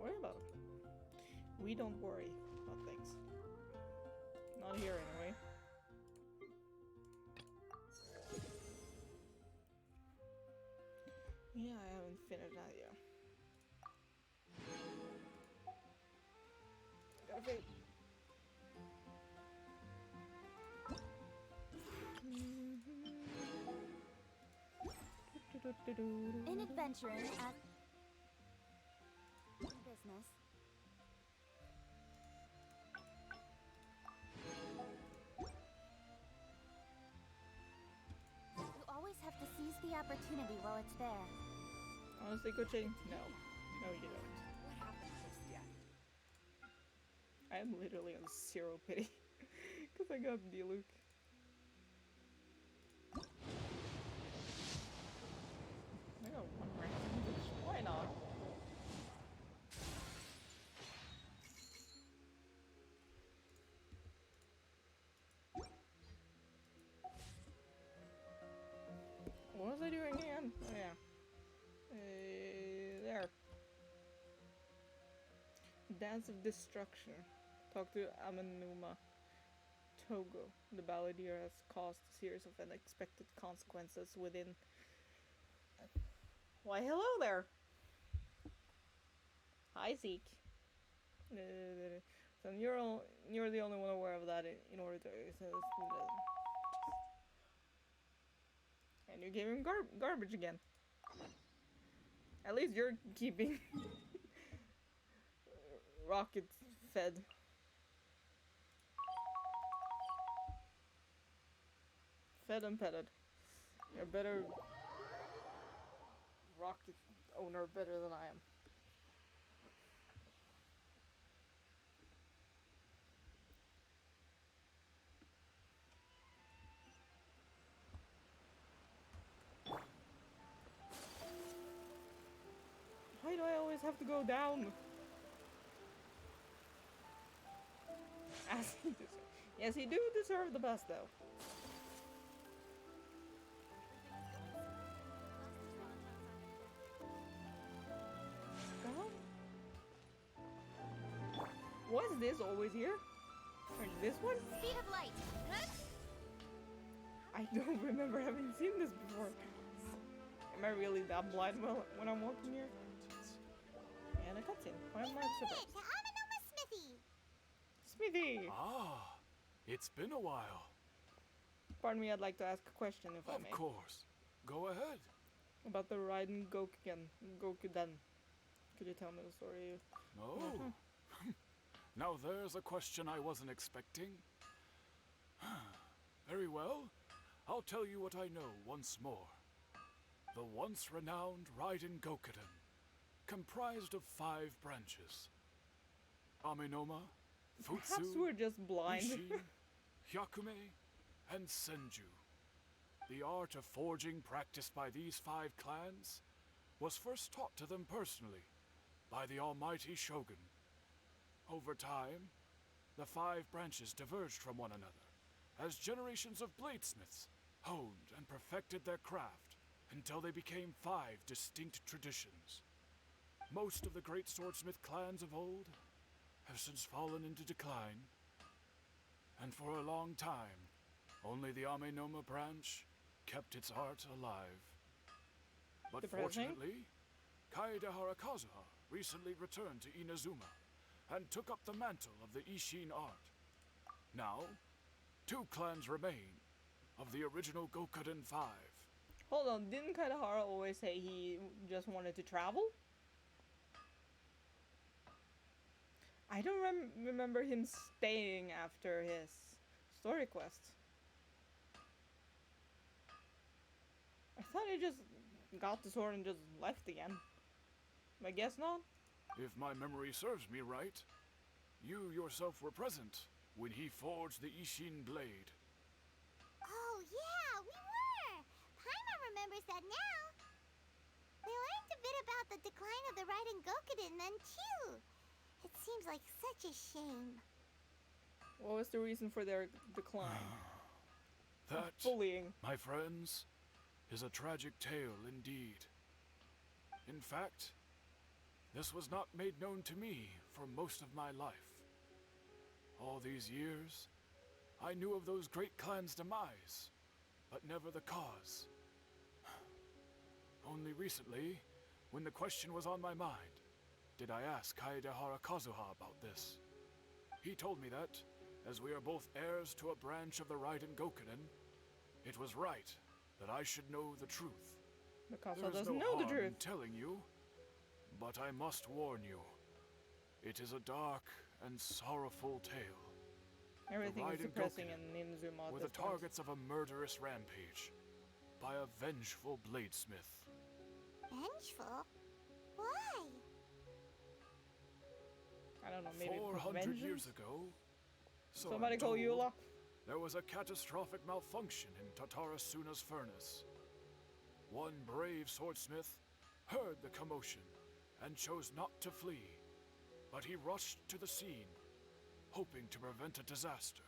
worry about it. We don't worry about things. Not here, anyway. Yeah, I haven't finished that yet. Gotta wait. In adventuring at business. You always have to seize the opportunity while it's there. Honestly, coaching? No. No, you don't. What happened just yet? I am literally on zero pity. Because I got D-Luke. I got one random, which, why not? What was I doing again? Oh yeah. There. Dance of Destruction. Talk to Amenuma. Togo. The balladeer has caused a series of unexpected consequences within... Why, hello there! Hi, Zeke. So you're the only one aware of that in order to... And you gave him garbage again. At least you're keeping Rocket fed. Fed and petted. You're a better Rocket owner better than I am. Why do I always have to go down? As he deserves. Yes, he do deserve the best, though. Was this always here? Or this one? Speed of light. I don't remember having seen this before. Am I really that blind when I'm walking here? And a cutscene. Why am I surprised? Amenuma Smithy. Smithy! Ah, it's been a while. Pardon me, I'd like to ask a question if I may. Of course. Go ahead. About the Raiden Gokuden. Could you tell me the story? Oh. Now there's a question I wasn't expecting. Very well. I'll tell you what I know once more. The once renowned Raiden Gokuden, comprised of 5 branches. Amenoma, Perhaps we're Futsu, just blind. Isshin, Hyakume, and Senju. The art of forging practiced by these 5 clans was first taught to them personally by the almighty Shogun. Over time, the 5 branches diverged from one another as generations of bladesmiths honed and perfected their craft until they became 5 distinct traditions. Most of the great swordsmith clans of old have since fallen into decline, and for a long time, only the Amenoma branch kept its art alive. But Depressing. fortunately, Kaedehara Kazuha recently returned to Inazuma and took up the mantle of the Isshin art. Now, 2 clans remain of the original Gokuden 5. Hold on, didn't Kaedehara always say he just wanted to travel? I don't remember him staying after his story quest. I thought he just got the sword and just left again. I guess not. If my memory serves me right, you yourself were present when he forged the Isshin blade. Oh yeah, we were. Paimon remembers that now. We learned a bit about the decline of the Raiden Gokuden then too. It seems like such a shame. What was the reason for their decline? That, Bullying. my friends, is a tragic tale indeed. In fact, This was not made known to me for most of my life. All these years, I knew of those great clans' demise, but never the cause. Only recently, when the question was on my mind, did I ask Kaedehara Kazuha about this. He told me that, as we are both heirs to a branch of the Raiden Gokunin, it was right that I should know the truth. The Kazuha There is doesn't no know the harm truth. in telling you, but I must warn you. It is a dark and sorrowful tale. Everything is Raiden depressing Gokunin in Inazuma were at the this point. targets of a murderous rampage by a vengeful bladesmith. Vengeful? Why? I don't know, maybe for 400 vengeance? years ago, so Somebody I'm call told, Eula. there was a catastrophic malfunction in Tatarasuna's furnace. One brave swordsmith heard the commotion and chose not to flee, but he rushed to the scene, hoping to prevent a disaster.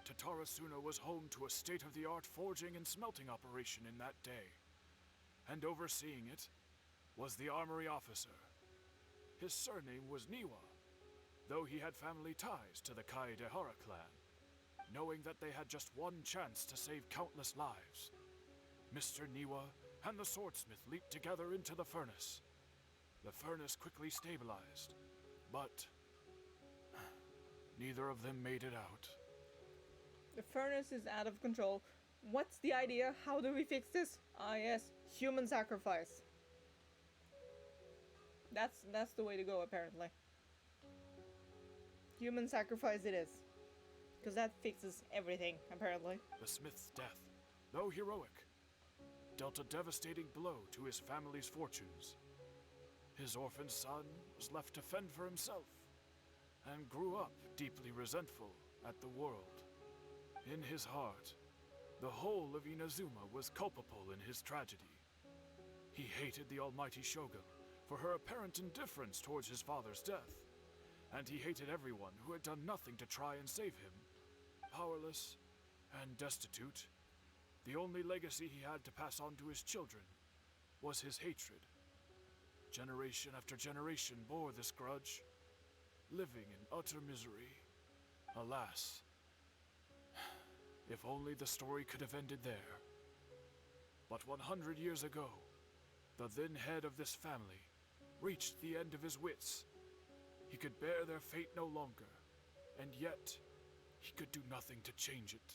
Tatarasuna was home to a state-of-the-art forging and smelting operation in that day, and overseeing it was the armory officer. His surname was Niwa, though he had family ties to the Kaedehara clan. Knowing that they had just one chance to save countless lives, Mr. Niwa and the swordsmith leaped together into the furnace. The furnace quickly stabilized, but neither of them made it out. The furnace is out of control. What's the idea? How do we fix this? Ah yes, human sacrifice. That's the way to go, apparently. Human sacrifice it is. Because that fixes everything, apparently. The smith's death, though heroic, dealt a devastating blow to his family's fortunes. His orphaned son was left to fend for himself, and grew up deeply resentful at the world. In his heart, the whole of Inazuma was culpable in his tragedy. He hated the almighty Shogun for her apparent indifference towards his father's death, and he hated everyone who had done nothing to try and save him. Powerless and destitute, the only legacy he had to pass on to his children was his hatred. Generation after generation bore this grudge, living in utter misery. Alas, if only the story could have ended there. But 100 years ago, the then head of this family reached the end of his wits. He could bear their fate no longer, and yet he could do nothing to change it.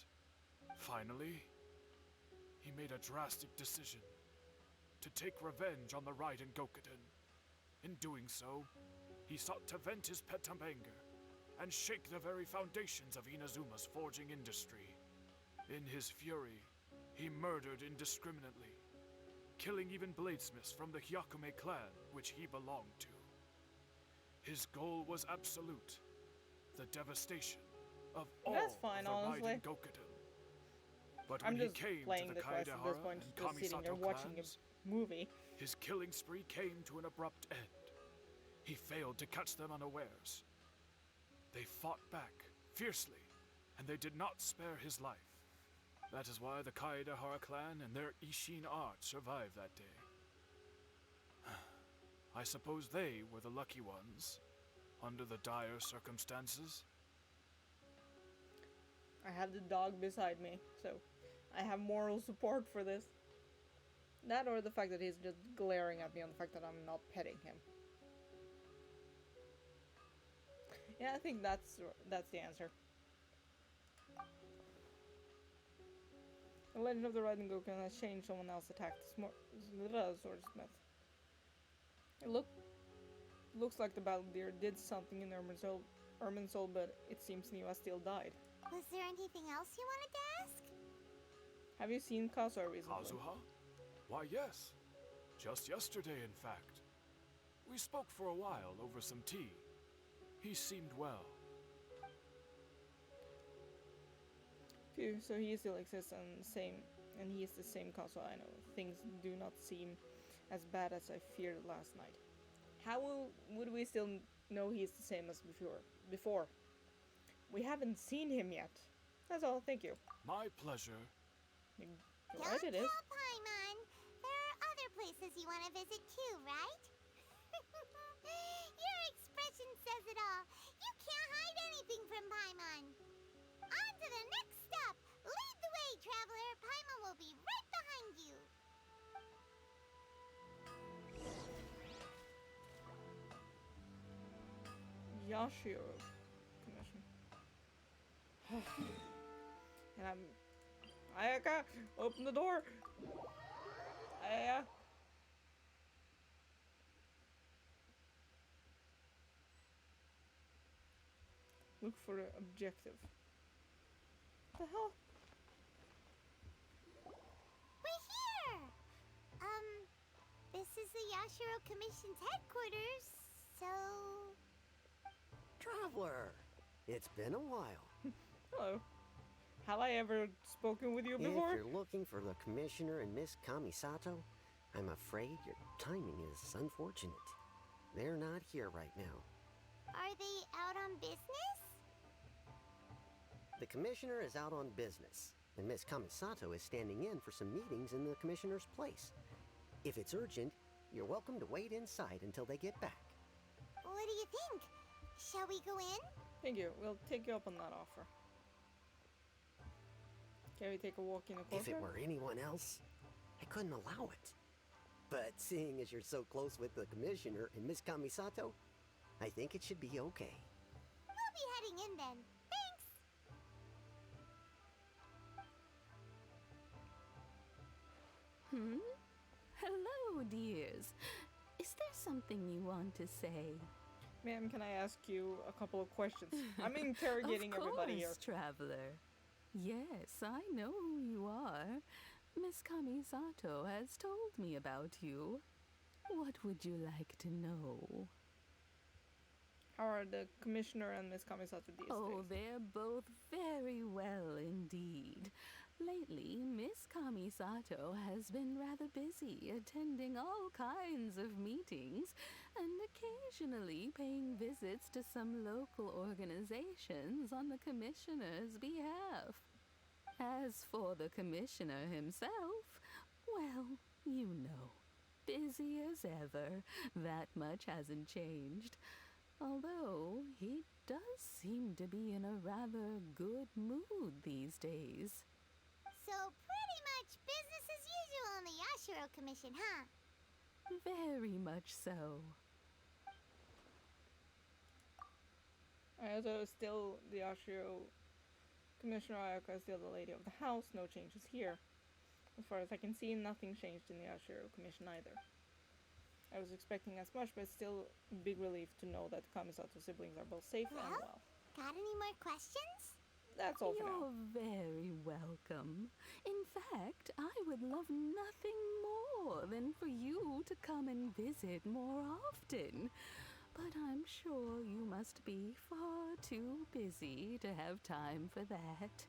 Finally, he made a drastic decision to take revenge on the Raiden Gokunin. In doing so, he sought to vent his pent up anger and shake the very foundations of Inazuma's forging industry. In his fury, he murdered indiscriminately, killing even bladesmiths from the Hyakume clan which he belonged to. His goal was absolute, the devastation of all That's fine, the honestly. Raiden Gokunin. But I'm when just he came playing to the the quest at this Kaedehara point, and just sitting there Kamisato watching clans, a movie. his killing spree came to an abrupt end. He failed to catch them unawares. They fought back, fiercely, and they did not spare his life. That is why the Kaedehara clan and their Ishin art survived that day. I suppose they were the lucky ones, under the dire circumstances. I have the dog beside me, so I have moral support for this. That or the fact that he's just glaring at me on the fact that I'm not petting him. Yeah, I think that's the answer. The legend of the Raiden Gokunin has changed. Someone else attacked the swordsmith. It looks like the Battledeer did something in Irminsul, but it seems Niwa still died. Was there anything else you wanted to ask? Have you seen Kazuha recently? Kazuha? Why, yes. Just yesterday, in fact. We spoke for a while over some tea. He seemed well. Phew, so he still exists and he is the same Kazuha I know. Things do not seem as bad as I feared last night. How would we still know he's the same as before? We haven't seen him yet. That's all, thank you. My pleasure. You're right, it is. Paimon. There are other places you want to visit too, right? says it all. You can't hide anything from Paimon. On to the next stop. Lead the way, traveler. Paimon will be right behind you. Yashiro commission. And I'm... Ayaka, open the door! Ayaka! Look for the objective. What the hell? We're here! This is the Yashiro Commission's headquarters, so... Traveler, it's been a while. Hello. Have I ever spoken with you If before? you're looking for the Commissioner and Miss Kamisato, I'm afraid your timing is unfortunate. They're not here right now. Are they out on business? The Commissioner is out on business, and Miss Kamisato is standing in for some meetings in the Commissioner's place. If it's urgent, you're welcome to wait inside until they get back. What do you think? Shall we go in? Thank you. We'll take you up on that offer. Can we take a walk in the If it courtyard? were anyone else, I couldn't allow it. But seeing as you're so close with the Commissioner and Miss Kamisato, I think it should be okay. We'll be heading in then. Thanks! Hello, dears. Is there something you want to say? Ma'am, can I ask you a couple of questions? I'm interrogating everybody here. Of course, traveler. Yes, I know who you are. Miss Kamisato has told me about you. What would you like to know? How are the Commissioner and Miss Kamisato these Oh, days? they're both very well indeed. Lately, Miss Kamisato has been rather busy attending all kinds of meetings and occasionally paying visits to some local organizations on the Commissioner's behalf. As for the Commissioner himself, well, you know, busy as ever. That much hasn't changed. Although he does seem to be in a rather good mood these days. So pretty much business as usual on the Yashiro Commission, huh? Very much so. So still the Yashiro Commissioner Ayaka is still the lady of the house, no changes here. As far as I can see, nothing changed in the Yashiro Commission either. I was expecting as much, but it's still a big relief to know that the Kamisato siblings are both safe and Well? well. Got any more questions? That's all for now. You're very welcome. In fact, I would love nothing more than for you to come and visit more often. But I'm sure you must be far too busy to have time for that.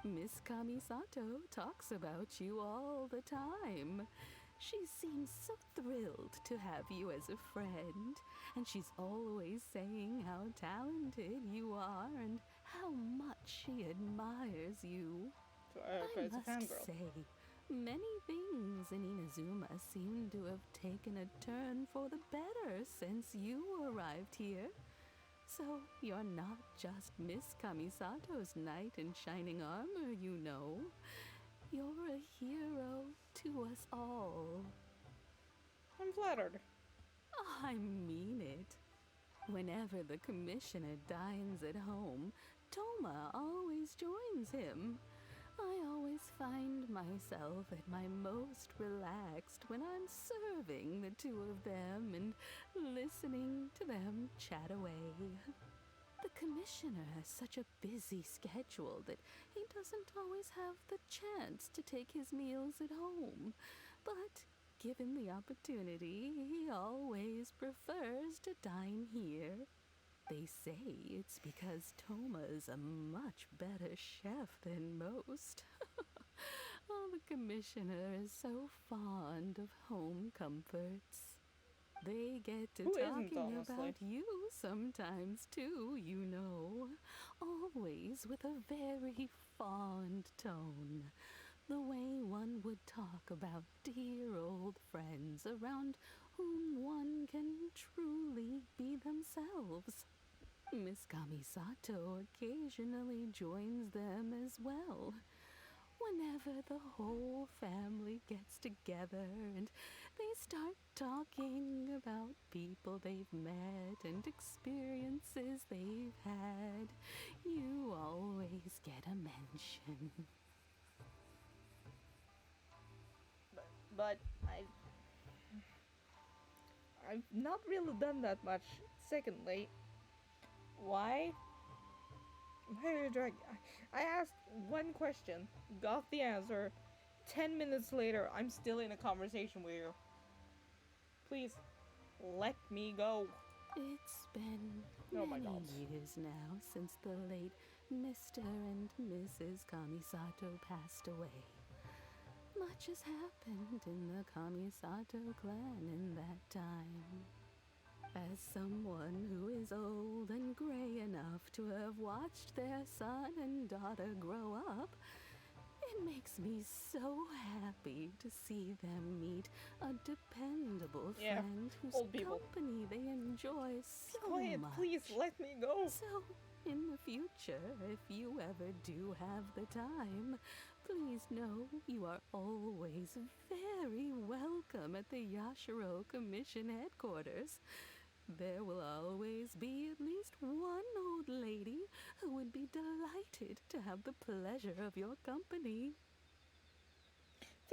Miss Kamisato talks about you all the time. She seems so thrilled to have you as a friend, and she's always saying how talented you are and how much she admires you. So Ayaka is a I must fangirl. say, many things in Inazuma seem to have taken a turn for the better since you arrived here. So you're not just Miss Kamisato's knight in shining armor, you know. You're a hero to us all. I'm flattered. I mean it. Whenever the Commissioner dines at home, Toma always joins him. I always find myself at my most relaxed when I'm serving the two of them and listening to them chat away. The Commissioner has such a busy schedule that he doesn't always have the chance to take his meals at home. But given the opportunity, he always prefers to dine here. They say it's because Toma is a much better chef than most. Oh, the Commissioner is so fond of home comforts. They get to Who isn't, talking honestly? about you sometimes too, you know. Always with a very fond tone. The way one would talk about dear old friends around whom one can truly be themselves. Miss Kamisato occasionally joins them as well. Whenever the whole family gets together and they start talking about people they've met and experiences they've had, you always get a mention. But I've not really done that much. Secondly, why? Why are you drag? I asked one question, got the answer. 10 minutes later, I'm still in a conversation with you. Please, let me go. It's been Oh my many God. years now since the late Mr. and Mrs. Kamisato passed away. Much has happened in the Kamisato clan in that time. As someone who is old and gray enough to have watched their son and daughter grow up, it makes me so happy to see them meet a dependable Yeah, friend whose old people. company they enjoy so Quiet, much. please, let me go. So, in the future, if you ever do have the time, please know you are always very welcome at the Yashiro Commission headquarters. There will always be at least one old lady who would be delighted to have the pleasure of your company.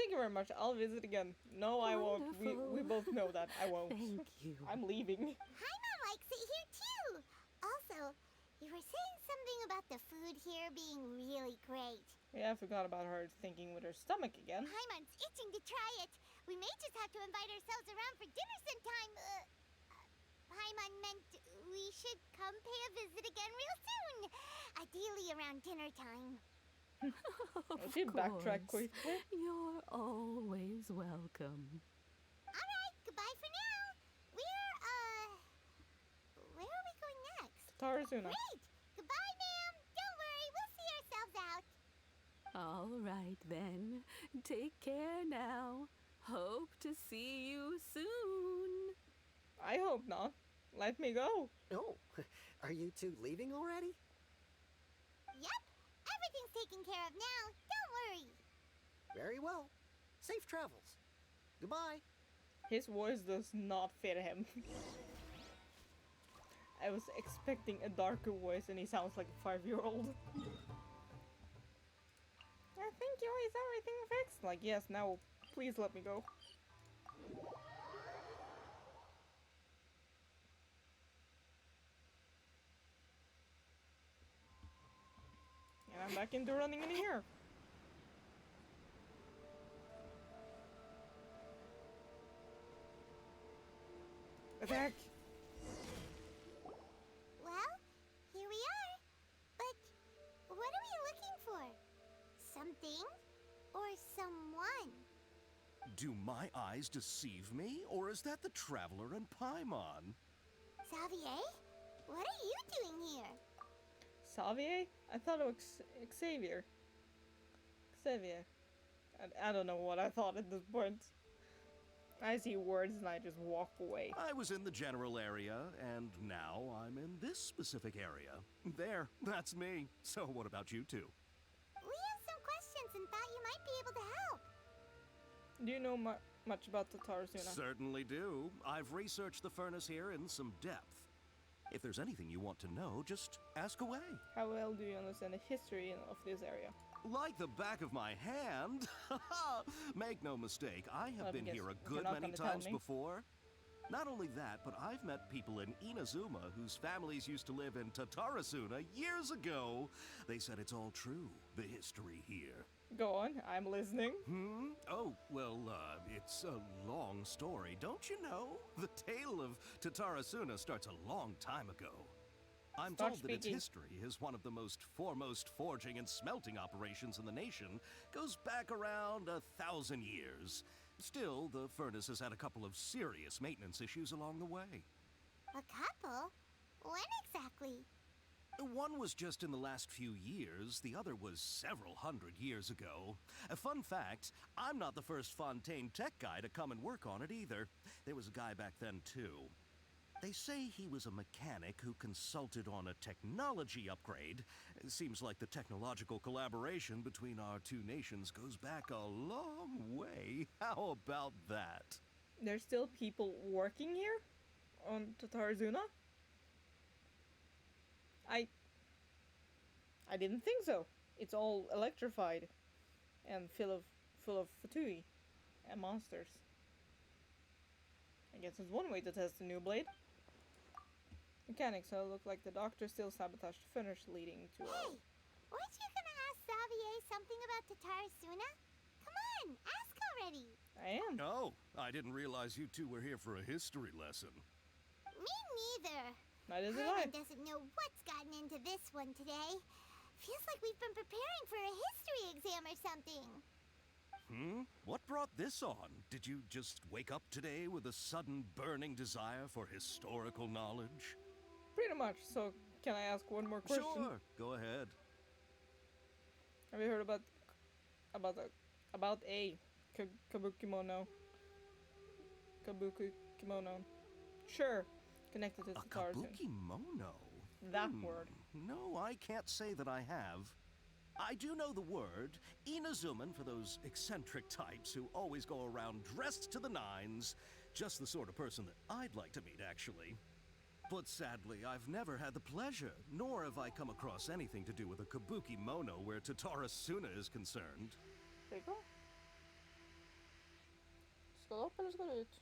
Thank you very much. I'll visit again. No, I won't. We Wonderful. both know that. I won't. Thank you. I'm leaving. Paimon likes it here too. Also, you were saying something about the food here being really great. Yeah, I forgot about her thinking with her stomach again. Paimon's itching to try it. We may just have to invite ourselves around for dinner sometime. Paimon meant we should come pay a visit again real soon. Ideally around dinner time. Of She backtracked course. quickly. You're always welcome. Alright, goodbye for now. Where are we going next? Tarazuna. Great! Goodbye, ma'am. Don't worry, we'll see ourselves out. All right then. Take care now. Hope to see you soon. I hope not. Let me go. Oh, are you two leaving already? Yep, everything's taken care of now. Don't worry. Very well. Safe travels. Goodbye. His voice does not fit him. I was expecting a darker voice and he sounds like a 5-year-old. I think you is everything fixed. Like, yes, now please let me go. And I'm back into running in here. Attack! Well, here we are. But what are we looking for? Something or someone? Do my eyes deceive me, or is that the traveler in Paimon? Xavier? What are you doing here? Xavier? I thought it was Xavier. Xavier. I don't know what I thought at this point. I see words and I just walk away. I was in the general area, and now I'm in this specific area. There, that's me. So what about you two? We have some questions and thought you might be able to help. Do you know much about the Tarazuna? Certainly do. I've researched the furnace here in some depth. If there's anything you want to know, just ask away. How well do you understand the history of this area? Like the back of my hand. Make no mistake, I have Well, been because here a you're good not many gonna tell times me. before. Not only that, but I've met people in Inazuma whose families used to live in Tatarasuna years ago. They said it's all true, the history here. Go on, I'm listening. Oh, well, it's a long story, don't you know? The tale of Tatarasuna starts a long time ago. I'm Start told that its speaking. history is one of the most foremost forging and smelting operations in the nation, goes back around 1,000 years. Still, the furnace has had a couple of serious maintenance issues along the way. A couple? When exactly? One was just in the last few years, the other was several hundred years ago. A fun fact, I'm not the first Fontaine tech guy to come and work on it either. There was a guy back then, too. They say he was a mechanic who consulted on a technology upgrade. It seems like the technological collaboration between our two nations goes back a long way. How about that? There's still people working here on Tatarzuna? I didn't think so. It's all electrified and full of fatui and monsters. I guess it's one way to test a new blade. Mechanics, so it looked like the doctor still sabotaged the finish, leading to Hey, weren't you gonna ask Xavier something about Tatarsuna? Come on, ask already. I am. Oh, I didn't realize you two were here for a history lesson. Me neither. Neither did I. Paimon doesn't know what's gotten into this one today. Feels like we've been preparing for a history exam or something. What brought this on? Did you just wake up today with a sudden burning desire for historical knowledge? Pretty much. So, can I ask one more question? Sure, go ahead. Have you heard about a kabukimono? Kabuki kimono. Sure, connected to A Tatarzun. kabukimono? That word. No, I can't say that I have. I do know the word, Inazuman, for those eccentric types who always go around dressed to the nines. Just the sort of person that I'd like to meet, actually. But sadly, I've never had the pleasure, nor have I come across anything to do with a kabuki mono where Tatarasuna is concerned. There you go. Ska det upp eller ska det ut?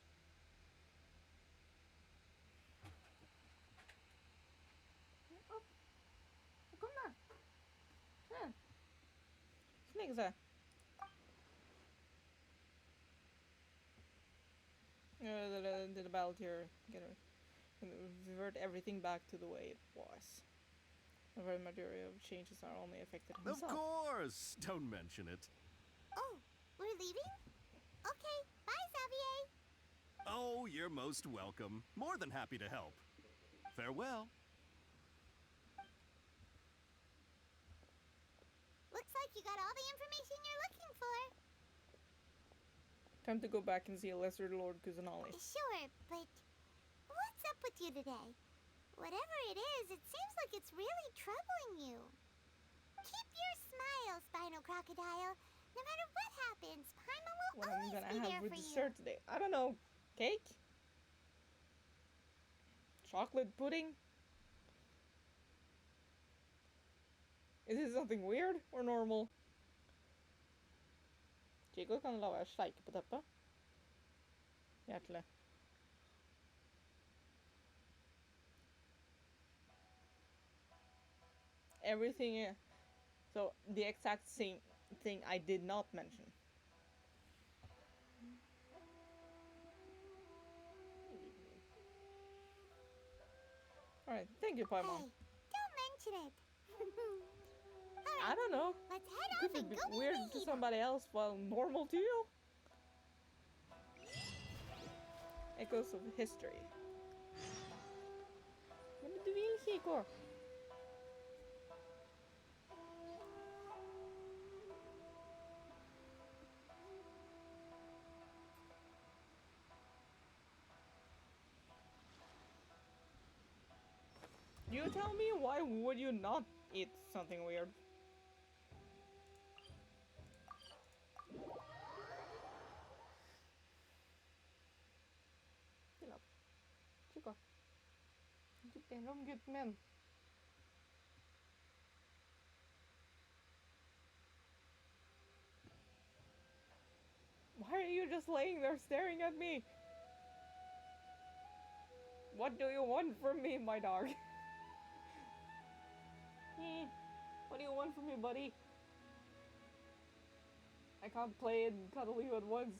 Upp. Kom där. Sen. Snygg så. Did about here revert everything back to the way it was. The very majority of changes are only affected Of himself. course! Don't mention it. Oh, we're leaving? Okay, bye, Xavier. Oh, you're most welcome. More than happy to help. Farewell. Looks like you got all the information you're looking for. Time to go back and see a lesser Lord Kusanali. Sure, but what's up with you today? Whatever it is, it seems like it's really troubling you. Keep your smile, Spinal Crocodile. No matter what happens, Paimon will What I'm always gonna be have there with for you. dessert today? I don't know. Cake? Chocolate pudding? Is it something weird or normal? Chico kan lage steike på teppet. Hjertelig. Everything. So the exact same thing I did not mention. Alright, thank you, Paimon. Hey, don't mention it. I don't know. Let's head Could off and be go meet weird to Vegeta. somebody else while normal to you. Echoes of history. Men du vill, Chico. You tell me, why would you not eat something weird? Chill up. Chico. Gitt en rom, gutten min. Why are you just laying there staring at me? What do you want from me, my dog? What do you want from me, buddy? I can't play and cuddle you at once.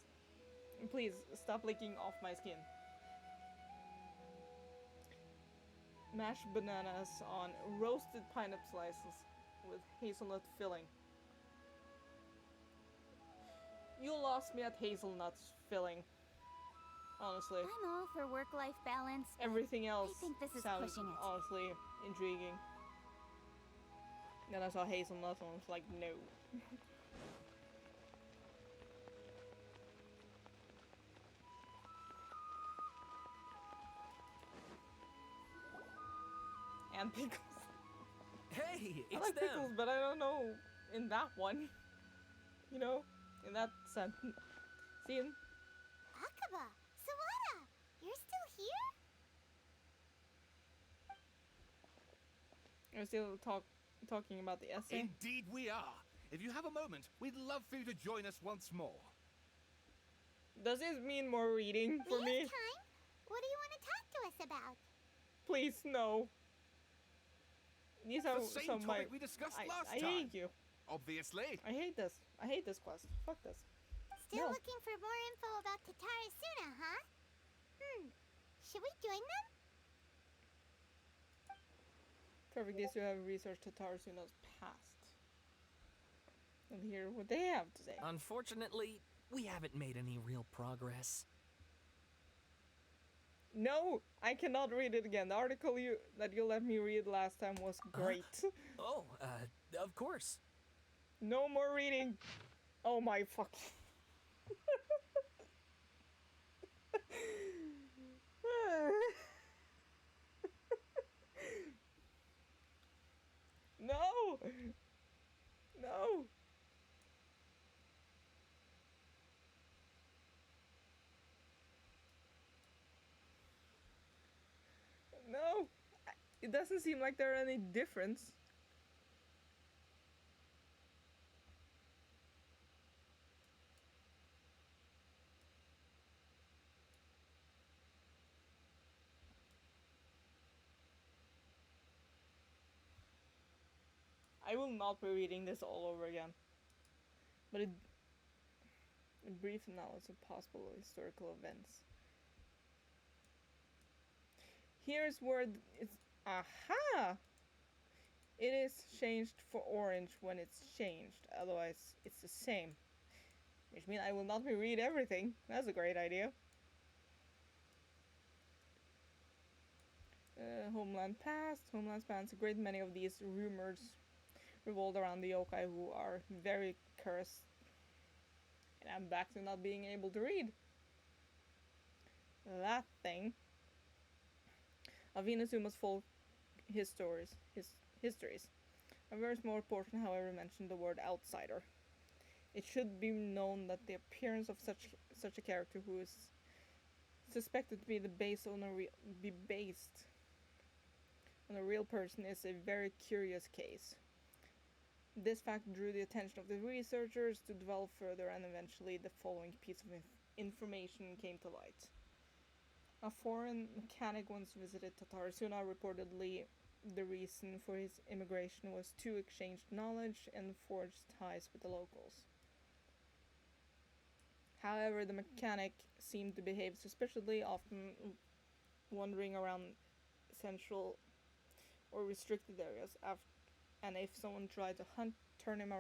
Please, stop licking off my skin. Mashed bananas on roasted pineapple slices with hazelnut filling. You lost me at hazelnuts filling. Honestly. I'm all for work-life balance. but Everything else I think this is sounds pushing it. honestly intriguing. Then I saw hazelnut and I was like, no. And pickles. Hey, I it's like them. pickles, but I don't know in that one. You know, in that sense. See him? Akaba, Sawada, you're still here? We're still talking about the essay. Indeed we are. If you have a moment, we'd love for you to join us once more. Does this mean more reading for We me? have time. What do you want to talk to us about? Please, no. These are The same some of my... topic we discussed last I time. hate you. Obviously. I hate this. I hate this quest. Fuck this. Still No. looking for more info about Tatarasuna, huh? Should we join them? Perfect is to have researched Tatarasuna's past. And hear what they have to say. Unfortunately, we haven't made any real progress. No, I cannot read it again. The article that you let me read last time was great. Oh, of course. No more reading. Oh my fuck. No. No. No. It doesn't seem like there are any difference. I will not be reading this all over again. But a brief analysis of possible historical events. Here's where it's... Aha! It is changed for orange when it's changed. Otherwise, it's the same. Which means I will not reread everything. That's a great idea. Homeland Past. Homeland Past. A great many of these rumors revolve around the yokai who are very cursed. And I'm back to not being able to read. That thing. Of Inazuma's folk histories. A very small portion, however, mentioned the word outsider. It should be known that the appearance of such a character who is suspected to be based on a real person is a very curious case. This fact drew the attention of the researchers to develop further, and eventually the following piece of information came to light. A foreign mechanic once visited Tatarasuna. Reportedly, the reason for his immigration was to exchange knowledge and forge ties with the locals. However, the mechanic seemed to behave suspiciously, often wandering around central or restricted areas, and if someone tried to turn him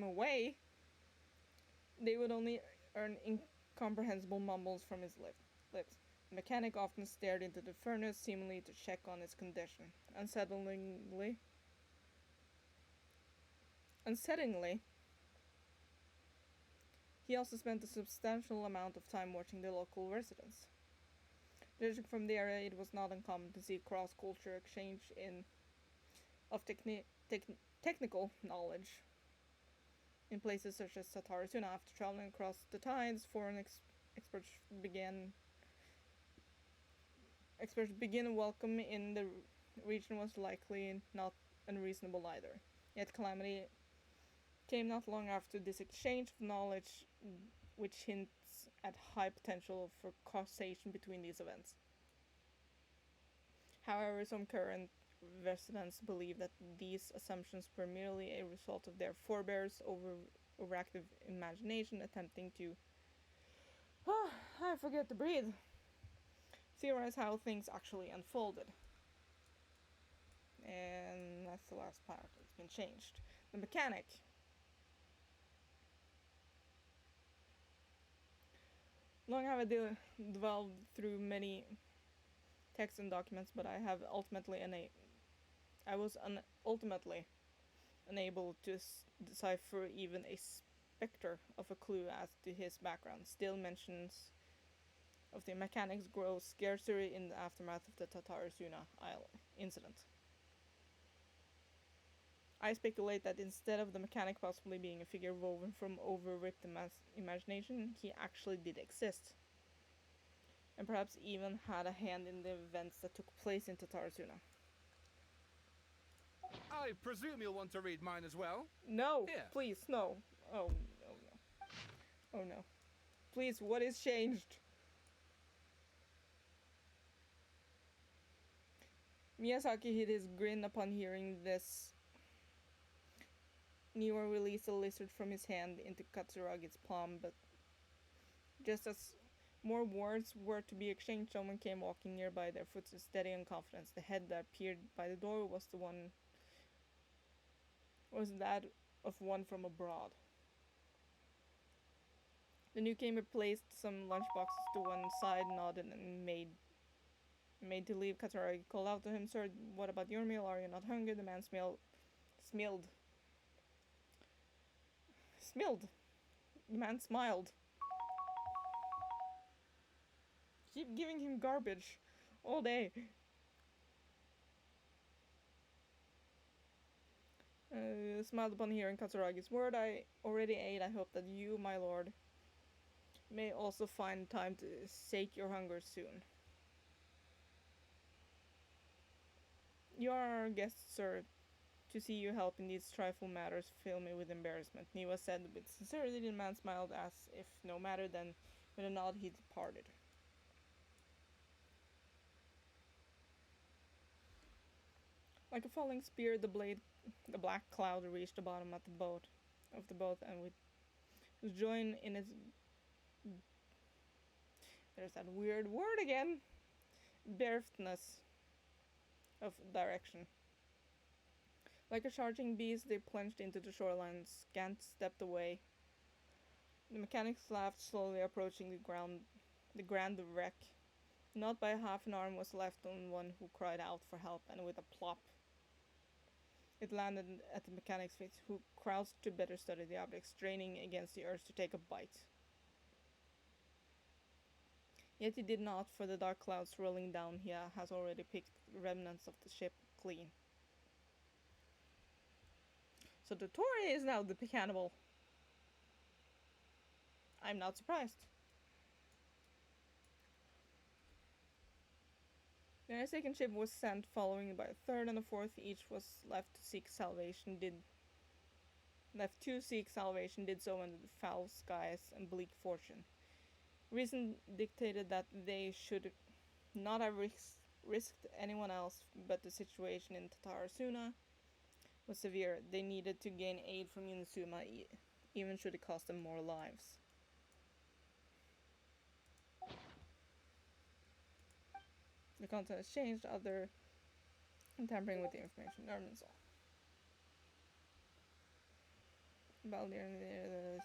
away, they would only earn incomprehensible mumbles from his lips. The mechanic often stared into the furnace, seemingly to check on its condition. Unsettlingly, he also spent a substantial amount of time watching the local residents. Judging from the area, it was not uncommon to see cross-culture exchange of technical knowledge in places such as Tatarasuna. After traveling across the tides, foreign experts begin welcome in the region was likely not unreasonable either. Yet calamity came not long after this exchange of knowledge, which hints at high potential for causation between these events. However, some current residents believe that these assumptions were merely a result of their forebears' overactive imagination attempting to I forget to breathe. Theorize how things actually unfolded. And that's the last part. It's been changed. The mechanic. Long have I delved through many texts and documents, but I have ultimately I was ultimately unable to decipher even a specter of a clue as to his background. Still, mentions of the mechanics grow scarcer in the aftermath of the Tatarasuna incident. I speculate that instead of the mechanic possibly being a figure woven from overripped imagination, he actually did exist. And perhaps even had a hand in the events that took place in Tatarasuna. I presume you'll want to read mine as well. No! Here. Please, no. Oh, no. Oh, no. Please, what is changed? Miyazaki hid his grin upon hearing this. Niwa released a lizard from his hand into Katsuragi's palm, but just as more words were to be exchanged, someone came walking nearby, their foot steady and confident. The head that appeared by the door was that of one from abroad. The newcomer placed some lunchboxes to one side, nodded, and made to leave. Katsuragi called out to him, "Sir, what about your meal? Are you not hungry?" The man smiled. The man smiled. Keep giving him garbage all day. Smiled upon hearing Katsuragi's word. "I already ate. I hope that you, my lord, may also find time to sate your hunger soon." "You are our guest, sir. To see you help in these trifle matters fill me with embarrassment," Niwa said with sincerity. The man smiled as if no matter, then with a nod he departed. Like a falling spear, the black cloud reached the bottom of the boat, and was joined in its. There's that weird word again. Berftness of direction. Like a charging beast, they plunged into the shoreline. Scant stepped away. The mechanics laughed, slowly approaching the grand wreck. Not by half an arm was left on one who cried out for help, and with a plop, it landed at the mechanic's feet, who crouched to better study the object, straining against the earth to take a bite. Yet he did not, for the dark clouds rolling down here has already picked the remnants of the ship clean. So the Tory is now the cannibal. I'm not surprised. The second ship was sent, following by a third and a fourth. Each was left to seek salvation. Did so under the foul skies and bleak fortune. Reason dictated that they should not have risked anyone else, but the situation in Tatarasuna was severe. They needed to gain aid from Inazuma, even should it cost them more lives. The content has changed, other tampering with the information. That's all.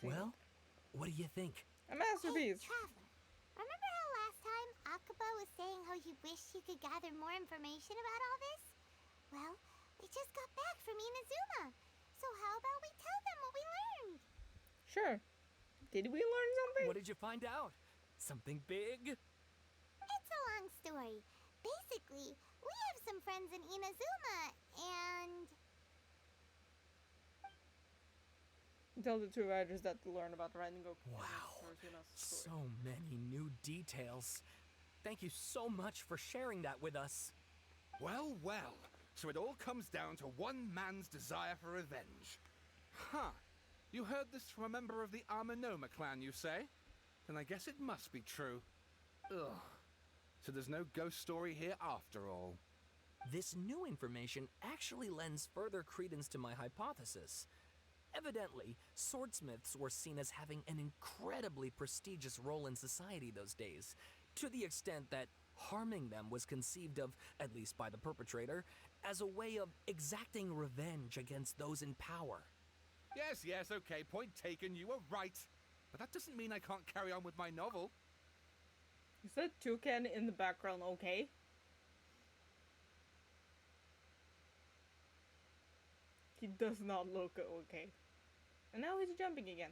Well, what do you think? A masterpiece! Hey, Traveler, remember how last time Akaba was saying how he wished he could gather more information about all this? Well, we just got back from Inazuma, so how about we tell them what we learned? Sure. Did we learn something? What did you find out? Something big? It's a long story. Basically, we have some friends in Inazuma, and... Tell the two riders that to learn about riding Goku. Wow. So many new details. Thank you so much for sharing that with us. Well, well. So it all comes down to one man's desire for revenge. Huh. You heard this from a member of the Amanoma clan, you say? Then I guess it must be true. Ugh. So there's no ghost story here after all. This new information actually lends further credence to my hypothesis. Evidently, swordsmiths were seen as having an incredibly prestigious role in society those days, to the extent that harming them was conceived of, at least by the perpetrator, as a way of exacting revenge against those in power. Yes, okay, point taken, you were right. But that doesn't mean I can't carry on with my novel. Is that Toucan in the background okay? He does not look okay. And now he's jumping again.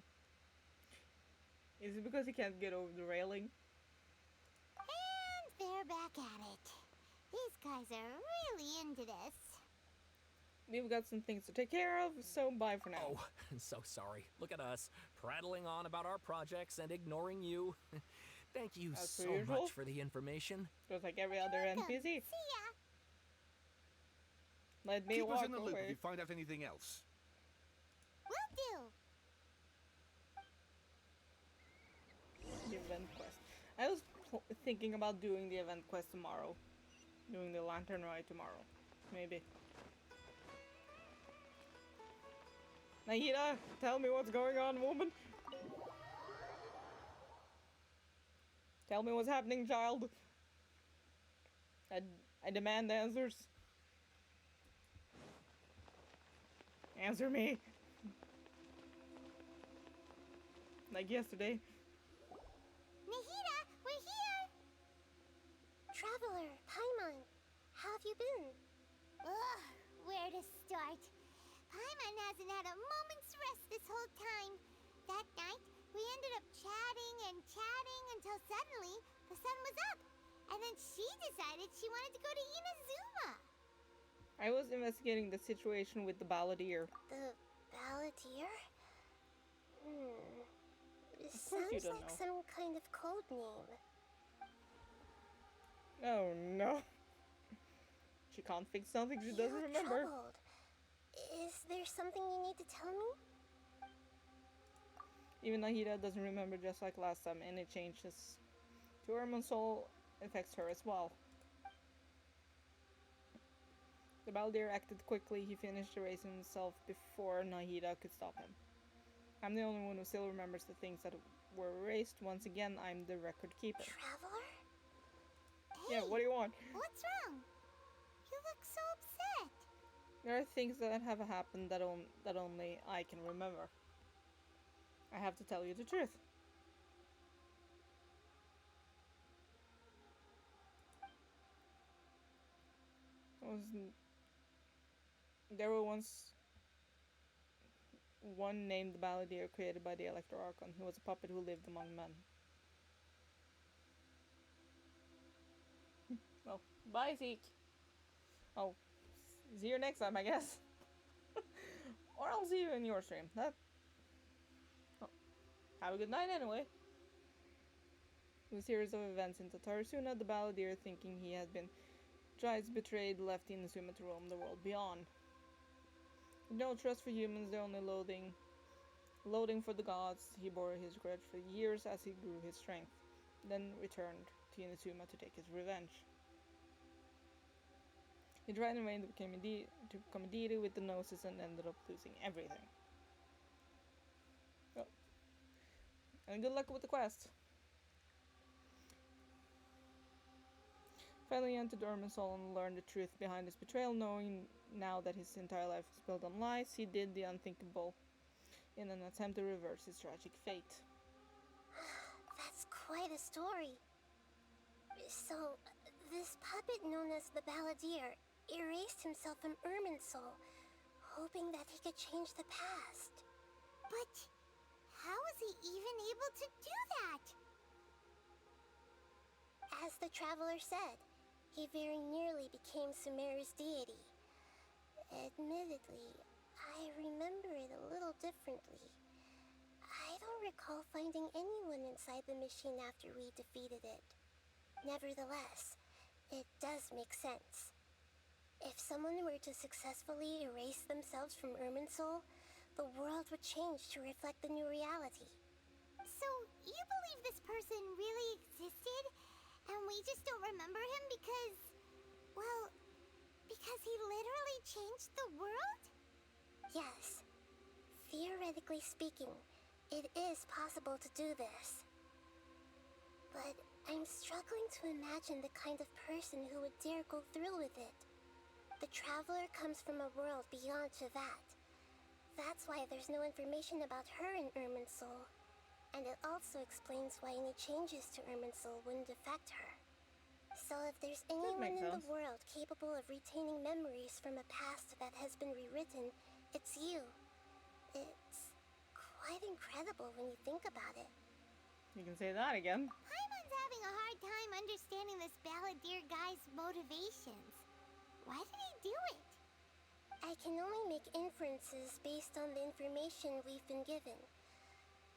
Is it because he can't get over the railing? And they're back at it. These guys are really into this. We've got some things to take care of, so bye for now. Oh, I'm so sorry. Look at us, prattling on about our projects and ignoring you. Thank you As per so usual. much for the information. Just like every other Welcome. NPC. See ya. Let me Keep us walk in the loop if away. you find out anything else. Will do. The event quest. I was thinking about doing the event quest tomorrow. Doing the lantern ride tomorrow. Maybe. Nahida, tell me what's going on, woman. Tell me what's happening, child. I demand answers. Answer me. Like yesterday. Nahida, we're here! Traveler, Paimon, how have you been? Ugh, where to start? Paimon hasn't had a moment's rest this whole time. That night, we ended up chatting until suddenly the sun was up. And then she decided she wanted to go to Inazuma. I was investigating the situation with the balladeer. The balladeer? It Of course you sounds don't like know. some kind of code name. Oh no. She can't fix something she doesn't You're remember. troubled. Is there something you need to tell me? Even Nahida doesn't remember, just like last time. Any changes to Ermon's soul affects her as well. The balladeer acted quickly. He finished erasing himself before Nahida could stop him. I'm the only one who still remembers the things that were erased. Once again, I'm the record keeper. Traveler? Yeah, what do you want? What's wrong? You look so upset. There are things that have happened that only I can remember. I have to tell you the truth. There were once one named the balladeer created by the Elector Archon. He was a puppet who lived among men. Well, bye, Zeke. Oh, see you next time, I guess. Or I'll see you in your stream. Oh. Have a good night anyway. A series of events into Tarsuna, the balladeer, thinking he had been Giants betrayed, left Inazuma to roam the world beyond. With no trust for humans, the only loathing for the gods, he bore his grudge for years as he grew his strength, then returned to Inazuma to take his revenge. He tried in vain to become a deity with the gnosis and ended up losing everything. Oh. And good luck with the quest. Finally entered Ermon's soul and learned the truth behind his betrayal, knowing now that his entire life was built on lies. He did the unthinkable in an attempt to reverse his tragic fate. That's quite a story. So, this puppet known as the balladeer erased himself from Ermon's soul, hoping that he could change the past. But how was he even able to do that? As the traveler said, he very nearly became Sumeru's deity. Admittedly, I remember it a little differently. I don't recall finding anyone inside the machine after we defeated it. Nevertheless, it does make sense. If someone were to successfully erase themselves from Ermon's soul, the world would change to reflect the new reality. So, you believe this person really existed, and we just don't remember him because, well, because he literally changed the world? Yes. Theoretically speaking, it is possible to do this. But I'm struggling to imagine the kind of person who would dare go through with it. The traveler comes from a world beyond Javat. That's why there's no information about her in Ermon's soul. And it also explains why any changes to Ermon's soul wouldn't affect her. So if there's anyone makes in sense. the world capable of retaining memories from a past that has been rewritten, It's you. It's quite incredible when you think about it. You can say that again. Paimon's having a hard time understanding this balladeer guy's motivations. Why did he do it? I can only make inferences based on the information we've been given.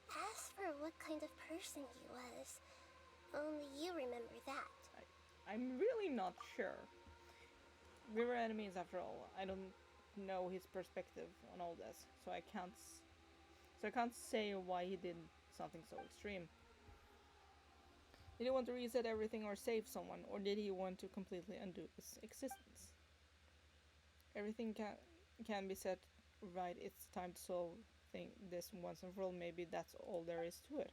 As for what kind of person he was, only you remember that. I'm really not sure. We were enemies after all. I don't know his perspective on all this, so I can't say why he did something so extreme. Did he want to reset everything or save someone, or did he want to completely undo his existence? Everything can be set right. It's time to solve this once and for all. Maybe that's all there is to it.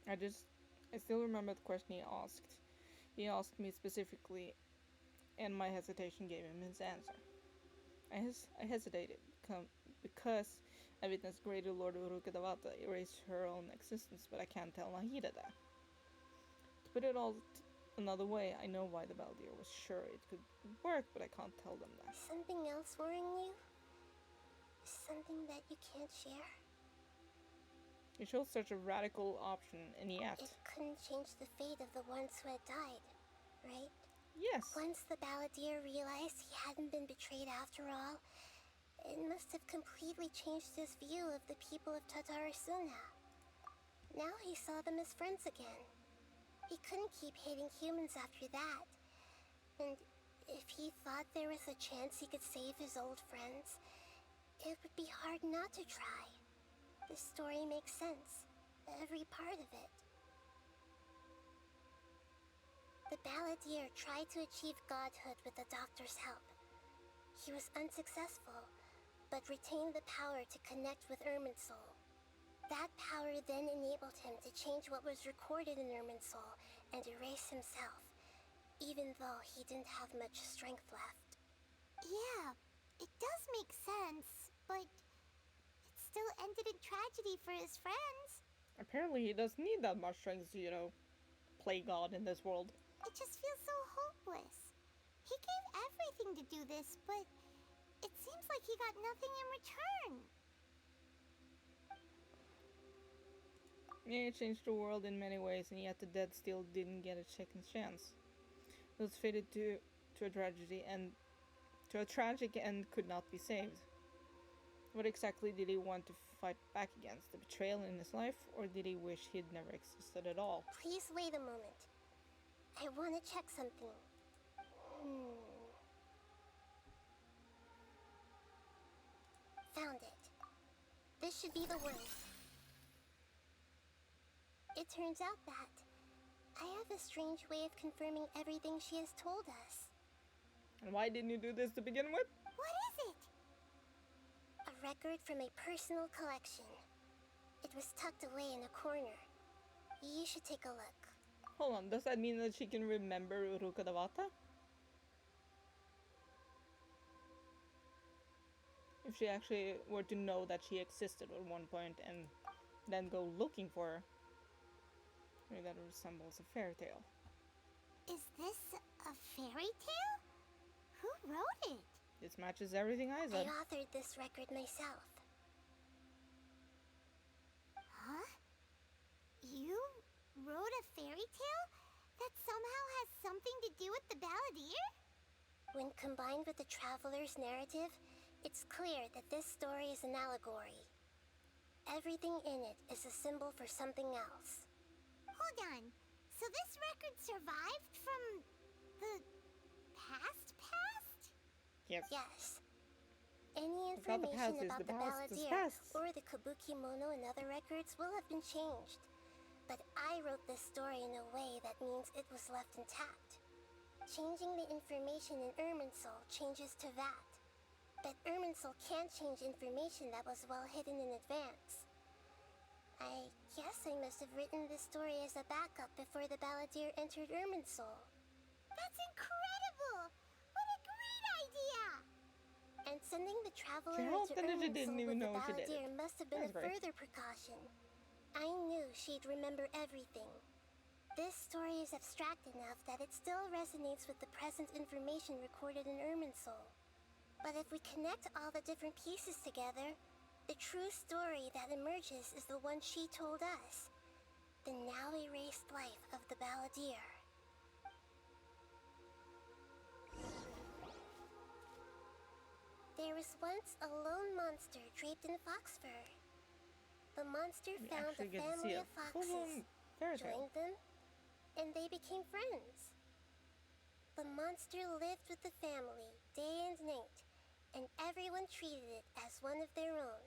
I still remember the question he asked. He asked me specifically, and my hesitation gave him his answer. I hesitated because I witnessed Greater Lord Urukadavata erase her own existence, but I can't tell Nahida that. To put it all another way, I know why the Baldir was sure it could work, but I can't tell them that. Something else worrying you? Something that you can't share? You chose such a radical option, and yet... It couldn't change the fate of the ones who had died, right? Yes. Once the balladeer realized he hadn't been betrayed after all, it must have completely changed his view of the people of Tatarasuna. Now he saw them as friends again. He couldn't keep hating humans after that. And if he thought there was a chance he could save his old friends, it would be hard not to try. The story makes sense. Every part of it. The balladeer tried to achieve godhood with the doctor's help. He was unsuccessful, but retained the power to connect with Irminsul. That power then enabled him to change what was recorded in Irminsul and erase himself, even though he didn't have much strength left. Yeah, it does make sense, but it still ended in tragedy for his friends. Apparently he doesn't need that much strength to, play God in this world. It just feels so hopeless. He gave everything to do this, but it seems like he got nothing in return. Yeah, it changed the world in many ways, and yet the dead still didn't get a second chance. It was fated to a tragedy and to a tragic end could not be saved. What exactly did he want to fight back against? The betrayal in his life, or did he wish he'd never existed at all? Please wait a moment. I want to check something. Found it. This should be the one. It turns out that I have a strange way of confirming everything she has told us. And why didn't you do this to begin with? What is it? A record from a personal collection. It was tucked away in a corner. You should take a look. Hold on, does that mean that she can remember Urukadavata? If she actually were to know that she existed at one point and then go looking for her. Maybe that resembles a fairy tale. Is this a fairy tale? Who wrote it? This matches everything I said. I authored this record myself. Huh? You wrote a fairy tale that somehow has something to do with the balladeer? When combined with the traveler's narrative, it's clear that this story is an allegory. Everything in it is a symbol for something else. Hold on. So this record survived from the past? Yes. Yes. Any It's not the past, information it's about the the past, it's balladeer past. or the kabuki mono and other records will have been changed. But I wrote this story in a way that means it was left intact. Changing the information in Irminsul changes to that. But Irminsul can't change information that was well hidden in advance. I guess I must have written this story as a backup before the balladeer entered Irminsul. That's incredible! What a great idea! And sending the traveler helped to and she Irminsul didn't with even the know she did it. balladeer must have been a That's great. further precaution. I knew she'd remember everything. This story is abstract enough that it still resonates with the present information recorded in Irminsul. But if we connect all the different pieces together, the true story that emerges is the one she told us. The now erased life of the balladeer. There was once a lone monster draped in fox fur. The monster We found a actually get to see family a of foxes, full-blown fairy tale. joined them, and they became friends. The monster lived with the family day and night, and everyone treated it as one of their own.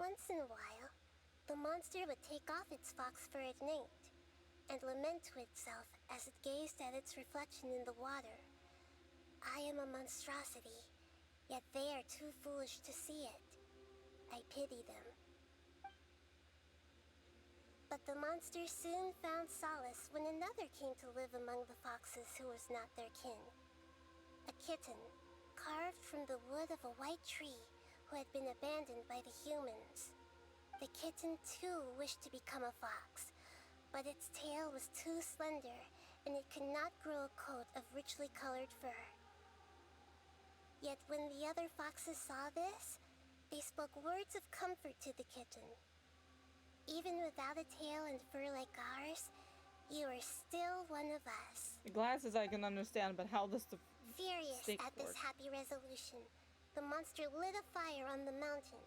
Once in a while, the monster would take off its fox fur at night and lament to itself as it gazed at its reflection in the water. I am a monstrosity, yet they are too foolish to see it. I pity them. But the monster soon found solace when another came to live among the foxes who was not their kin. A kitten, carved from the wood of a white tree who had been abandoned by the humans. The kitten too wished to become a fox, but its tail was too slender and it could not grow a coat of richly colored fur. Yet when the other foxes saw this, they spoke words of comfort to the kitten. Even without a tail and fur like ours, you are still one of us. The glasses I can understand, but how does the Furious stick at this work? happy resolution, the monster lit a fire on the mountain.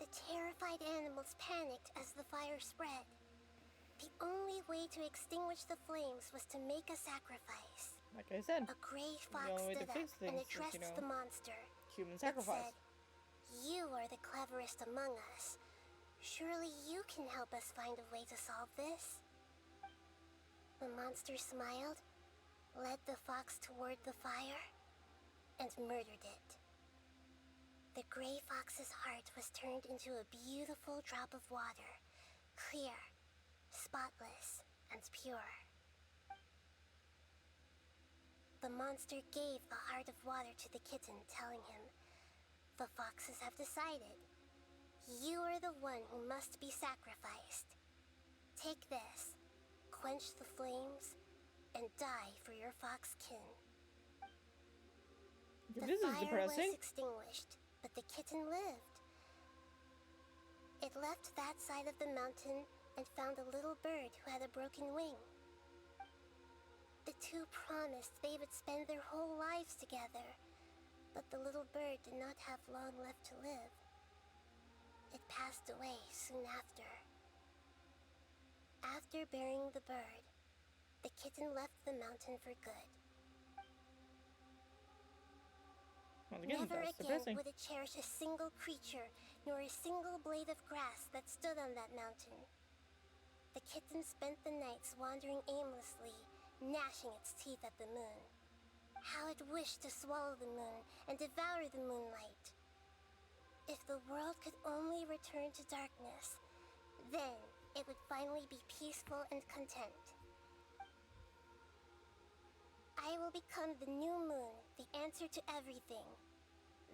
The terrified animals panicked as the fire spread. The only way to extinguish the flames was to make a sacrifice. Like I said, A gray the fox only way to stood fix up and things is, addressed the monster. human It sacrifice. said, "You are the cleverest among us. Surely you can help us find a way to solve this." The monster smiled, led the fox toward the fire, and murdered it. The gray fox's heart was turned into a beautiful drop of water, clear, spotless, and pure. The monster gave the heart of water to the kitten, telling him, "The foxes have decided. You are the one who must be sacrificed. Take this, quench the flames, and die for your fox kin." The This is fire depressing. was extinguished, but the kitten lived. It left that side of the mountain and found a little bird who had a broken wing. The two promised they would spend their whole lives together, but the little bird did not have long left to live. It passed away soon after. After burying the bird, the kitten left the mountain for good. Well, again, Never that's again depressing. would it cherish a single creature, nor a single blade of grass that stood on that mountain. The kitten spent the nights wandering aimlessly, gnashing its teeth at the moon. How it wished to swallow the moon and devour the moonlight. If the world could only return to darkness, then it would finally be peaceful and content. I will become the new moon, the answer to everything.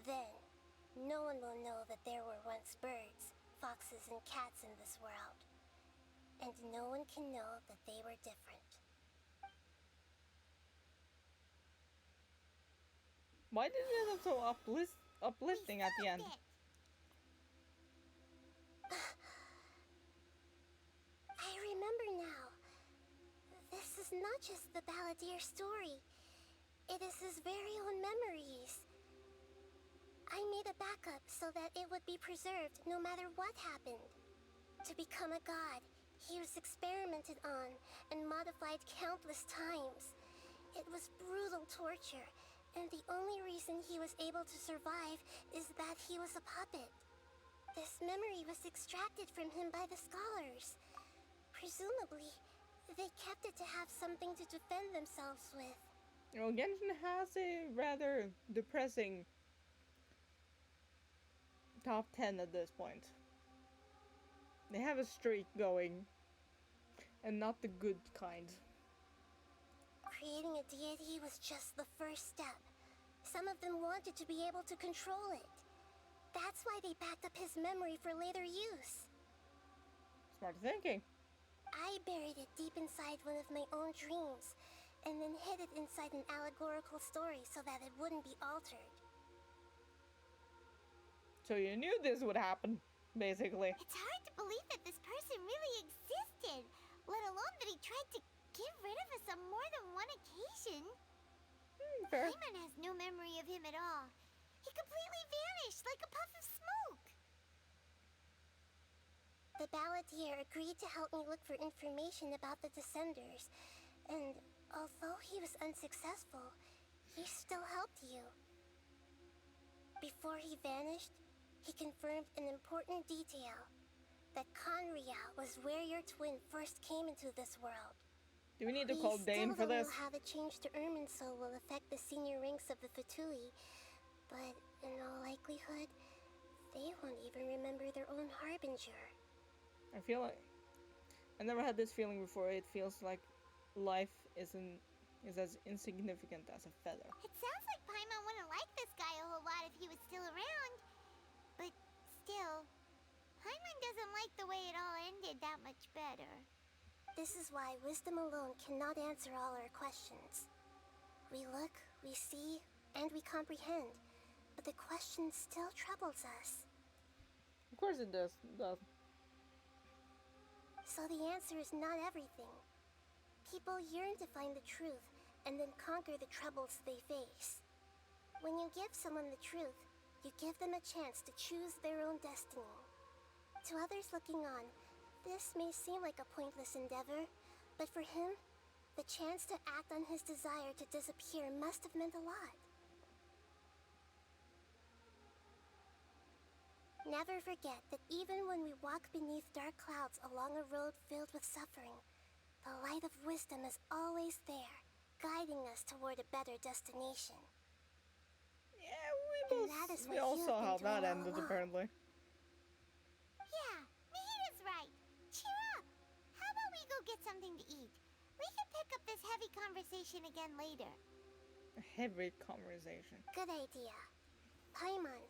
Then, no one will know that there were once birds, foxes, and cats in this world. And no one can know that they were different. Why did it look so uplifting at the end? I remember now. This is not just the balladeer story. It is his very own memories. I made a backup so that it would be preserved no matter what happened. To become a god, he was experimented on and modified countless times. It was brutal torture, and the only reason he was able to survive is that he was a puppet. This memory was extracted from him by the scholars. Presumably, they kept it to have something to defend themselves with. Well, Genshin has a rather depressing top 10 at this point. They have a streak going, and not the good kind. Creating a deity was just the first step. Some of them wanted to be able to control it. That's why they backed up his memory for later use. Smart thinking. I buried it deep inside one of my own dreams, and then hid it inside an allegorical story so that it wouldn't be altered. So you knew this would happen, basically. It's hard to believe that this person really existed, let alone that he tried to get rid of us on more than one occasion. Fair. Paimon has no memory of him at all. He completely vanished like a puff of smoke. The balladeer agreed to help me look for information about the Descenders, and although he was unsuccessful, he still helped you. Before he vanished, he confirmed an important detail, that Conria was where your twin first came into this world. Do we need to call Dane for this? We still don't know how the change to Irminsul will affect the senior ranks of the Fatui, but in all likelihood, they won't even remember their own Harbinger. I feel like I never had this feeling before. It feels like life is as insignificant as a feather. It sounds like Paimon wouldn't like this guy a whole lot if he was still around. But still, Paimon doesn't like the way it all ended that much better. This is why wisdom alone cannot answer all our questions. We look, we see, and we comprehend, but the question still troubles us. Of course it does. So the answer is not everything. People yearn to find the truth and then conquer the troubles they face. When you give someone the truth, you give them a chance to choose their own destiny. To others looking on, this may seem like a pointless endeavor, but for him, the chance to act on his desire to disappear must have meant a lot. Never forget that even when we walk beneath dark clouds along a road filled with suffering, the light of wisdom is always there, guiding us toward a better destination. Yeah, we all saw how that ended, apparently. Yeah, Nahita's right. Cheer up. How about we go get something to eat? We can pick up this heavy conversation again later. A heavy conversation. Good idea. Paimon,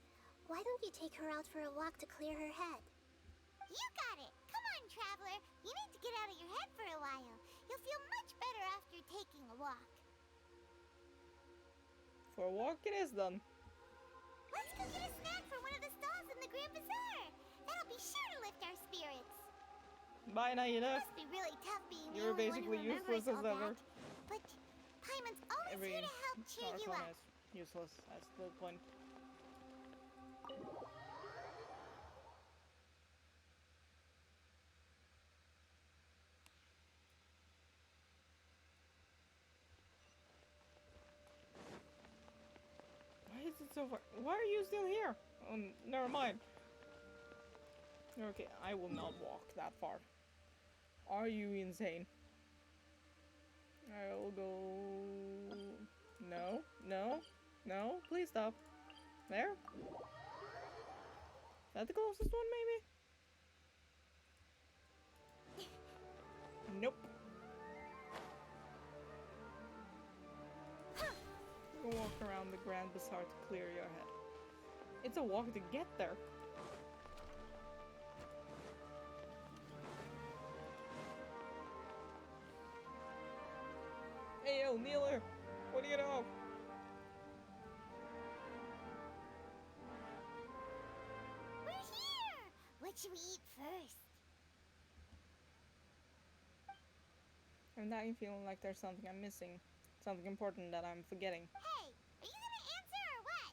why don't you take her out for a walk to clear her head? You got it. Come on, traveler. You need to get out of your head for a while. You'll feel much better after taking a walk. For a walk it is done. Let's go get a snack from one of the stalls in the Grand Bazaar. That'll be sure to lift our spirits. Bye, Nahida. Must be really tough being You're the only one who basically remembers useless as all ever. that. But Paimon's always Every here to help cheer you Archon up. is useless. That's the point. Why is it so far? Why are you still here? Oh, never mind. Okay, I will not walk that far. Are you insane? I will go... No, no, no, please stop. There? Is that the closest one, maybe? Nope. Go walk around the Grand Bazaar to clear your head. It's a walk to get there. Hey, yo, Kneeler! What do you know? We're here! What should we eat first? I'm dying feeling like there's something I'm missing. Something important that I'm forgetting. Hey, are you gonna answer or what?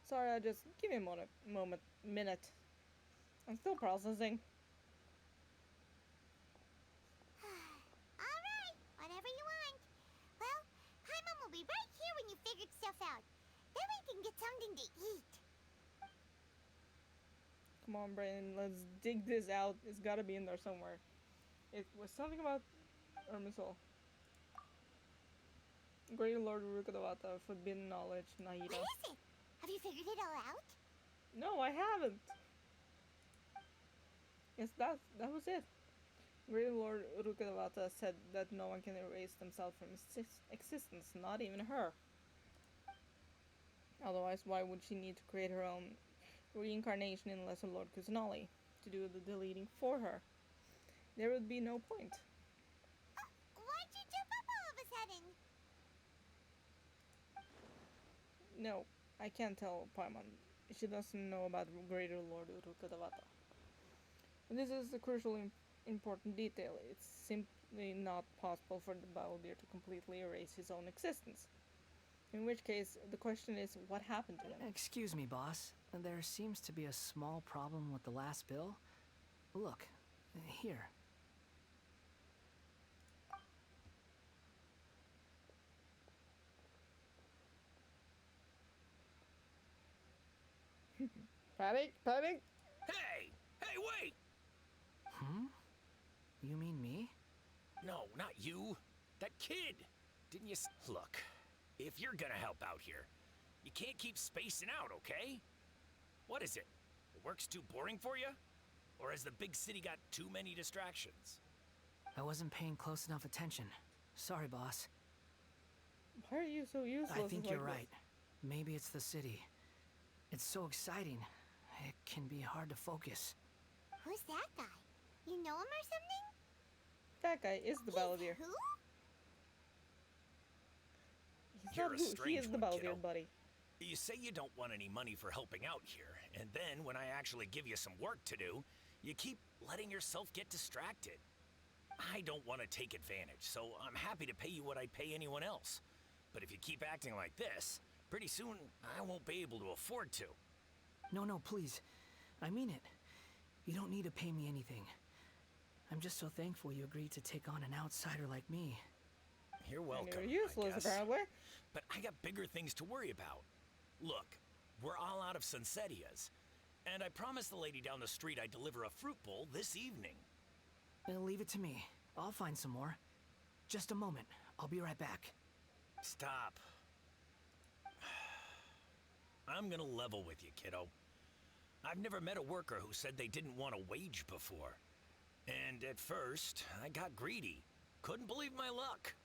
Sorry, I just give me a minute. I'm still processing. Alright, whatever you want. Well, Paimon will be right here when you figured stuff out. Then we can get something to eat. Come on, Brandon, let's dig this out. It's gotta be in there somewhere. It was something about Irminsul. Great Lord Rukadawata, forbidden knowledge, Nahida. What is it? Have you figured it all out? No, I haven't. Yes, that was it. Great Lord Rukadawata said that no one can erase themselves from existence, not even her. Otherwise, why would she need to create her own reincarnation in Lesser Lord Kusanali to do the deleting for her? there would be no point. Why'd you jump up all of a sudden? No, I can't tell Paimon. She doesn't know about Greater Lord Urukadavata. This is a crucial important detail. It's simply not possible for the Balladeer to completely erase his own existence. In which case, the question is, what happened to him? Excuse me, boss. There seems to be a small problem with the last bill. Look, here. Panic! Panic! Hey! Hey, wait! Hmm? You mean me? No, not you. That kid. Didn't you Look, if you're gonna help out here, you can't keep spacing out, okay? What is it? The work's too boring for you? Or has the big city got too many distractions? I wasn't paying close enough attention. Sorry, boss. Why are you so useless? I think like you're this? right. Maybe it's the city. It's so exciting. It can be hard to focus. Who's that guy? You know him or something? That guy is the Balladeer. Who? He's You're not a who. He strange is the one, Balladeer, kiddo. buddy. You say you don't want any money for helping out here, and then when I actually give you some work to do, you keep letting yourself get distracted. I don't want to take advantage, so I'm happy to pay you what I'd pay anyone else. But if you keep acting like this, pretty soon I won't be able to afford to. No, please. I mean it. You don't need to pay me anything. I'm just so thankful you agreed to take on an outsider like me. You're welcome, And you're useless, I guess. apparently. But I got bigger things to worry about. Look, we're all out of Sunsetias, and I promised the lady down the street I'd deliver a fruit bowl this evening. Leave it to me. I'll find some more. Just a moment. I'll be right back. Stop. I'm gonna level with you, kiddo. I've never met a worker who said they didn't want a wage before. And at first, I got greedy. Couldn't believe my luck.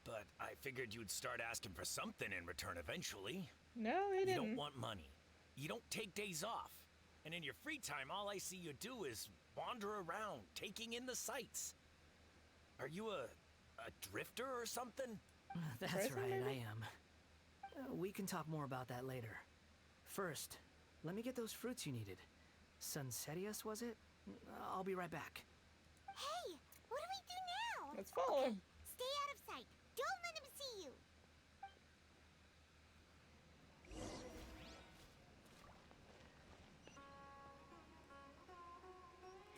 But I figured you'd start asking for something in return eventually. No, he You didn't. don't want money. You don't take days off. And in your free time, all I see you do is wander around, taking in the sights. Are you a drifter or something? That's Prison, right, maybe? I am. We can talk more about that later. First, let me get those fruits you needed. Sunsetias, was it? I'll be right back. Hey, what do we do now? Let's follow him. Stay out of sight. Don't let him see you.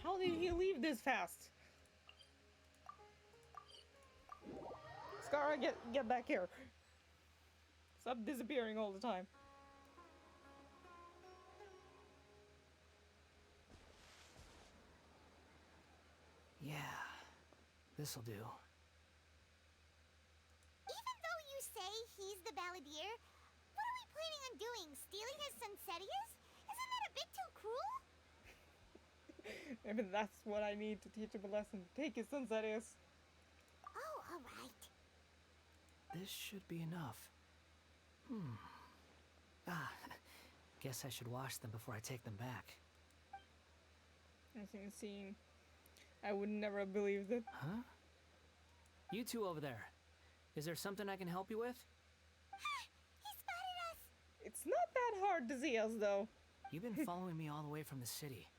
How did he leave this fast? Scara, get back here. Stop disappearing all the time. Yeah, this'll do. Even though you say he's the Balladeer, what are we planning on doing? Stealing his Sunsetias? Isn't that a bit too cruel? Maybe that's what I need to teach him a lesson. Take his Sunsetias. Oh, alright. This should be enough. Guess I should wash them before I take them back. As you can see, I would never have believed it. Huh? You two over there. Is there something I can help you with? He spotted us. It's not that hard to see us, though. You've been following me all the way from the city.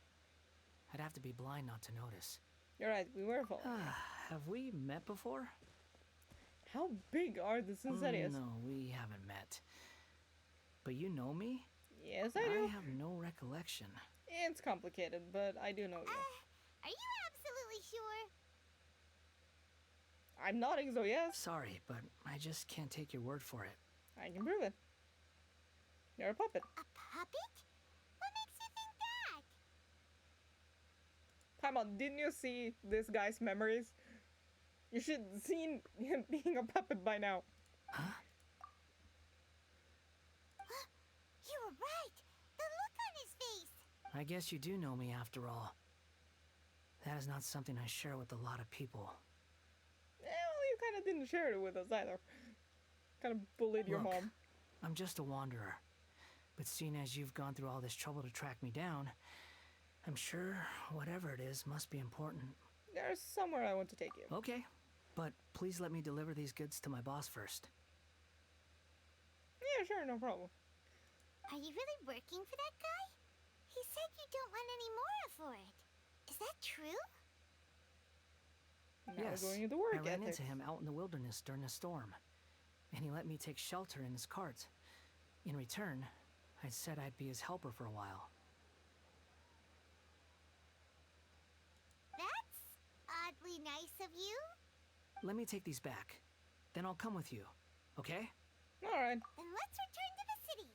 I'd have to be blind not to notice. You're right, we were following. Have we met before? How big are the Sunsetias? No, we haven't met. But you know me? Yes, I do. I have no recollection. It's complicated, but I do know you. Are you absolutely sure? I'm nodding, so yes. Sorry, but I just can't take your word for it. I can prove it. You're a puppet. A puppet? What makes you think that? Paimon, didn't you see this guy's memories? You should have seen him being a puppet by now. Huh? You were right. The look on his face. I guess you do know me after all. That is not something I share with a lot of people. Well, you kind of didn't share it with us either. Kind of bullied your Look, mom. I'm just a wanderer. But seeing as you've gone through all this trouble to track me down, I'm sure whatever it is must be important. There's somewhere I want to take you. Okay, but please let me deliver these goods to my boss first. Yeah, sure, no problem. Are you really working for that guy? He said you don't want any more for it. Is that true? Now Yes, we're going into work I ran ethics. into him out in the wilderness during a storm, and he let me take shelter in his cart. In return, I said I'd be his helper for a while. That's oddly nice of you. Let me take these back. Then I'll come with you, okay? Alright. Then let's return to the city.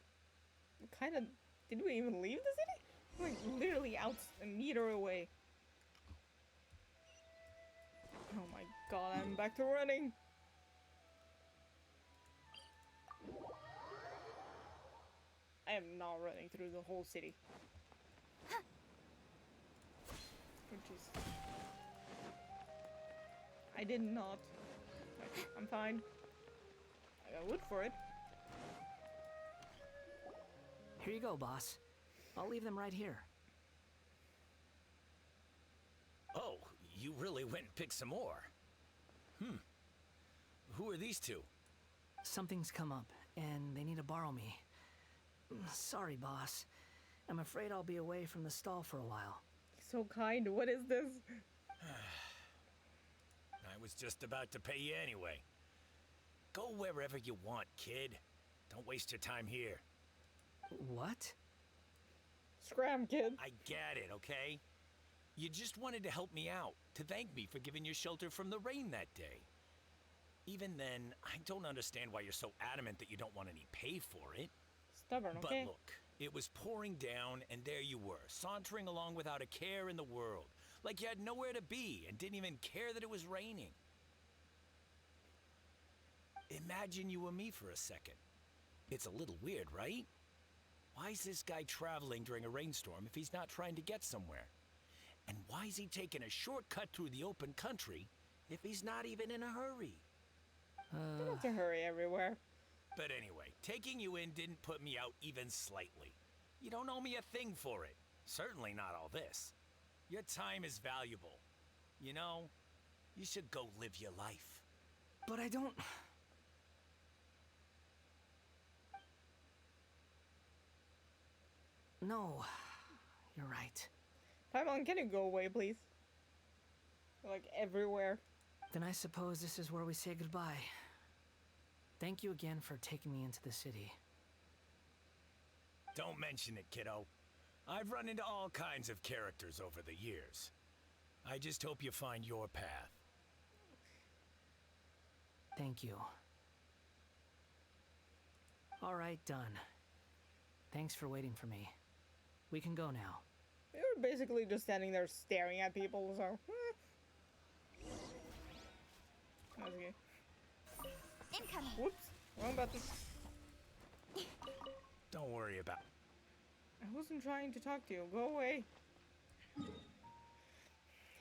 Kind of. Did we even leave the city? Like, literally out a meter away. Oh my god, I'm back to running. I am not running through the whole city. Oh, jeez. I did not. I'm fine. I got wood for it. Here you go, boss. I'll leave them right here. Oh, you really went and picked some more. Who are these two? Something's come up, and they need to borrow me. Sorry, boss. I'm afraid I'll be away from the stall for a while. So kind. What is this? I was just about to pay you anyway. Go wherever you want, kid. Don't waste your time here. What? Scram, kid. I get it, okay? You just wanted to help me out, to thank me for giving you shelter from the rain that day. Even then, I don't understand why you're so adamant that you don't want any pay for it. Stubborn, okay? But look, it was pouring down, and there you were, sauntering along without a care in the world. Like you had nowhere to be and didn't even care that it was raining. Imagine you were me for a second. It's a little weird, right? Why is this guy traveling during a rainstorm if he's not trying to get somewhere? And why is he taking a shortcut through the open country if he's not even in a hurry? Don't have to hurry everywhere. But anyway, taking you in didn't put me out even slightly. You don't owe me a thing for it. Certainly not all this. Your time is valuable. You know, you should go live your life. But I don't... No, you're right. Paimon, can you go away, please? Like, everywhere. Then I suppose this is where we say goodbye. Thank you again for taking me into the city. Don't mention it, kiddo. I've run into all kinds of characters over the years. I just hope you find your path. Thank you. All right, done. Thanks for waiting for me. We can go now. We were basically just standing there staring at people, so... That's okay. Incoming. Whoops. Wrong button. Don't worry about I wasn't trying to talk to you. Go away.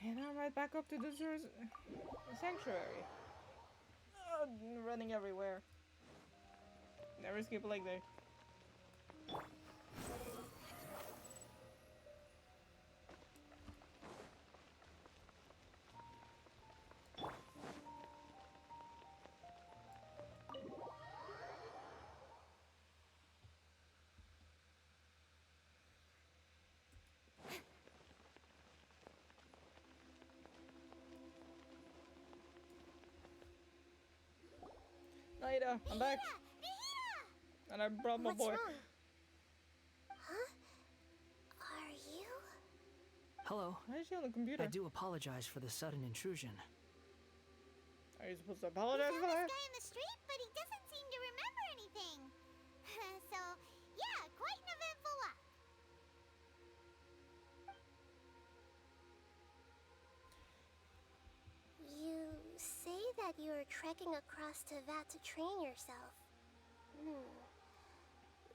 And I'm right back up to the sanctuary. Running everywhere. Never skip a leg there. Naida, I'm back. Nihira! And I brought my What's boy. wrong? Huh? Are you? Hello. Why is she on the computer? I do apologize for the sudden intrusion. Are you supposed to We apologize found for this that? guy in the street, but he doesn't seem to remember anything. So, yeah, quite an eventful walk. You say that you're trekking across to Vat to train yourself.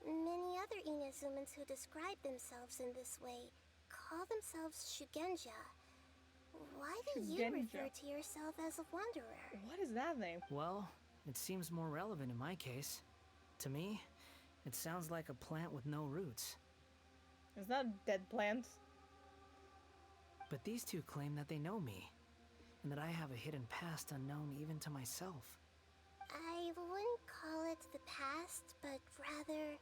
Many other Inazumans who describe themselves in this way call themselves Shugenja. Why do you Shugenja. refer to yourself as a wanderer? What is that name? Well, it seems more relevant in my case. To me, it sounds like a plant with no roots. It's not dead plants. But these two claim that they know me, and that I have a hidden past unknown even to myself. I wouldn't call it the past, but rather...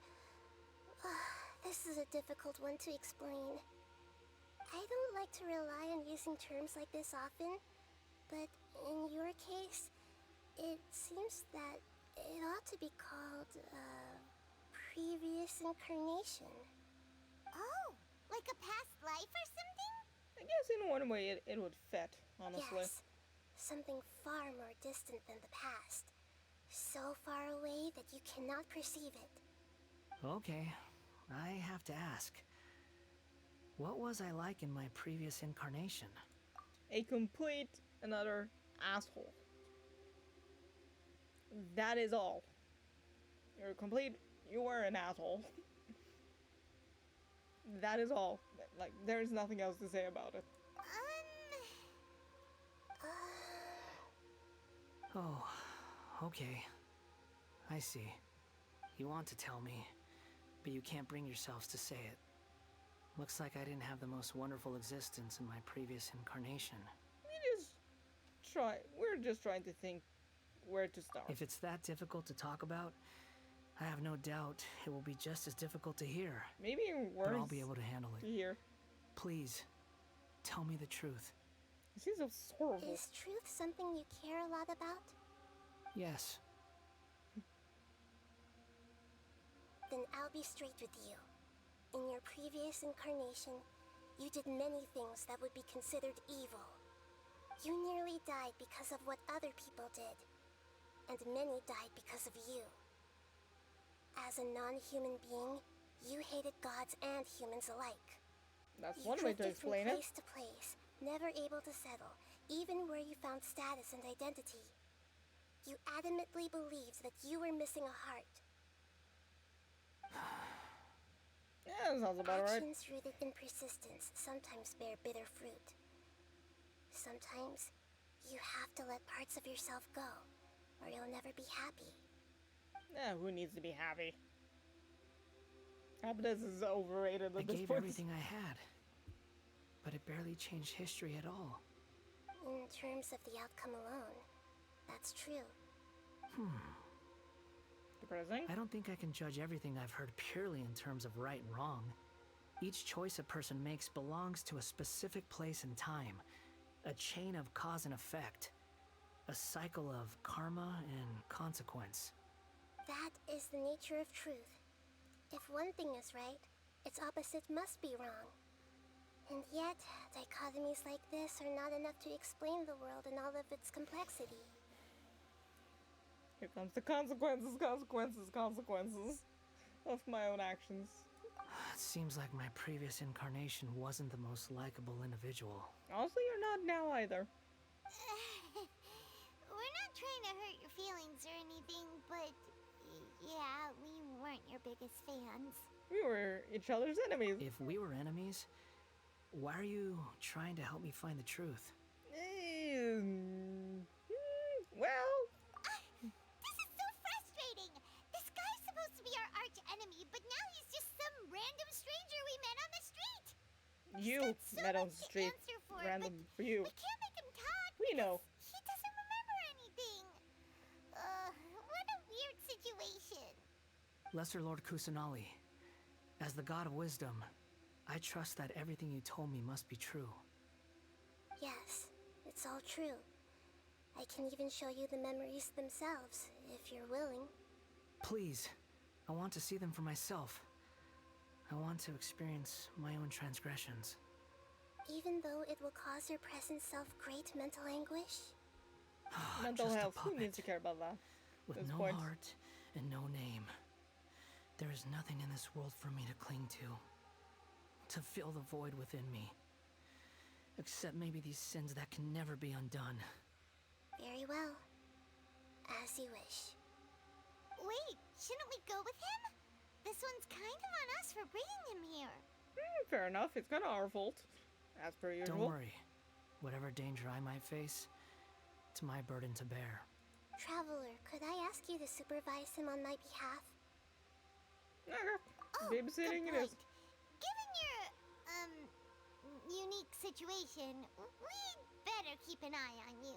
this is a difficult one to explain. I don't like to rely on using terms like this often, but in your case, it seems that it ought to be called, previous incarnation. Oh, like a past life or something? I guess in one way it would fit, honestly. Yes, something far more distant than the past. So far away that you cannot perceive it. Okay, I have to ask. What was I like in my previous incarnation? A complete another asshole. That is all. You were an asshole. That is all. Like, there's nothing else to say about it. Oh, okay. I see. You want to tell me, but you can't bring yourselves to say it. Looks like I didn't have the most wonderful existence in my previous incarnation. We're just trying to think where to start. If it's that difficult to talk about, I have no doubt it will be just as difficult to hear. Maybe worse. But I'll be able to handle it. Here. Please, tell me the truth. This is so horrible. Is truth something you care a lot about? Yes. Then I'll be straight with you. In your previous incarnation, you did many things that would be considered evil. You nearly died because of what other people did, and many died because of you. As a non-human being, you hated gods and humans alike. That's You one way to drifted explain from it. place to place, never able to settle, even where you found status and identity. You adamantly believed that you were missing a heart. Yeah, that sounds about right. Actions rooted in persistence sometimes bear bitter fruit. Sometimes, you have to let parts of yourself go, or you'll never be happy. Who needs to be happy? Happiness is overrated I at this gave point. everything I had, but it barely changed history at all. In terms of the outcome alone, that's true. Depressing? I don't think I can judge everything I've heard purely in terms of right and wrong. Each choice a person makes belongs to a specific place and time. A chain of cause and effect. A cycle of karma and consequence. That is the nature of truth. If one thing is right, its opposite must be wrong. And yet, dichotomies like this are not enough to explain the world in all of its complexity. Here comes the consequences of my own actions. It seems like my previous incarnation wasn't the most likable individual. Honestly, you're not now either. We're not trying to hurt your feelings or anything, but yeah, we weren't your biggest fans. We were each other's enemies. If we were enemies, why are you trying to help me find the truth? Well... This is so frustrating! This guy's supposed to be our arch enemy, but now he's just some random stranger we met on the street! You met on the street. Random for you. We can't make him talk! We know. He doesn't remember anything! What a weird situation. Lesser Lord Kusanali, as the god of wisdom, I trust that everything you told me must be true. Yes, it's all true. I can even show you the memories themselves, if you're willing. Please, I want to see them for myself. I want to experience my own transgressions. Even though it will cause your present self great mental anguish? Mental Just a health. Who puppet, needs to care about that? with This no point. heart and no name. There is nothing in this world for me to cling to fill the void within me. Except maybe these sins that can never be undone. Very well. As you wish. Wait, shouldn't we go with him? This one's kind of on us for bringing him here. Fair enough. It's kind of our fault. As per usual. Don't worry. Whatever danger I might face, it's my burden to bear. Traveler, could I ask you to supervise him on my behalf? Okay. Babysitting it is. Given your, unique situation, we'd better keep an eye on you.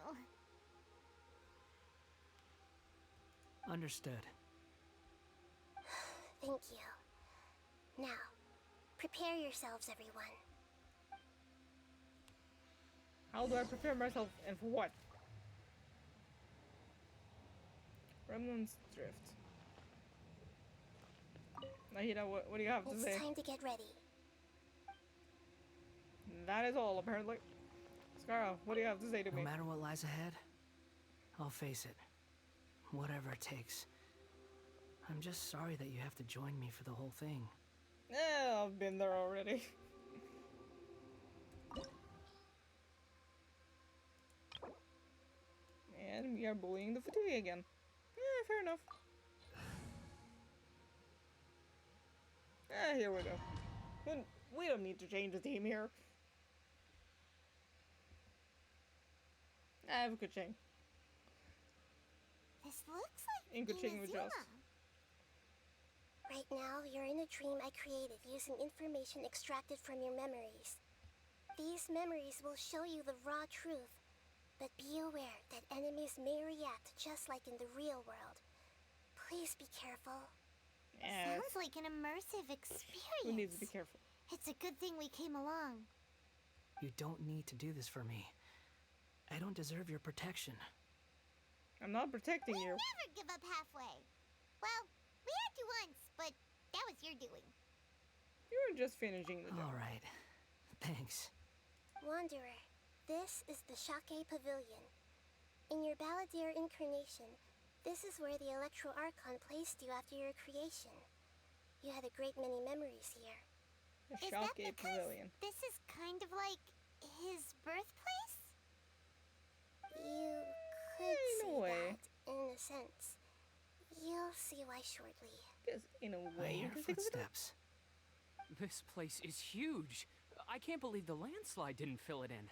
Understood. Thank you. Now, prepare yourselves, everyone. How do I prepare myself and for what? Remnant's Drift. Nahida, what do you have to say? It's time to get ready. That is all, apparently. Scara, what do you have to say to me? No matter what lies ahead, I'll face it. Whatever it takes. I'm just sorry that you have to join me for the whole thing. I've been there already. And we are bullying the Fatui again. Fair enough. Here we go. We don't need to change the team here. I have a Kuching. This looks like In Kuching with Inazuma. Just. Right now, you're in a dream I created using information extracted from your memories. These memories will show you the raw truth, but be aware that enemies may react just like in the real world. Please be careful. Sounds like an immersive experience. We need to be careful. It's a good thing we came along. You don't need to do this for me. I don't deserve your protection. I'm not protecting you. Never give up halfway. Well, we had to once, but that was your doing. You were just finishing the job. Alright. Thanks. Wanderer, this is the Shake Pavilion. In your Balladeer incarnation, this is where the Electro Archon placed you after your creation. You had a great many memories here. The Is that Shake because Pavilion. this is kind of like his birthplace? You could In a say way. that, in a sense. You'll see why shortly. Guess in a I way you hear can think of it. footsteps. This place is huge. I can't believe the landslide didn't fill it in.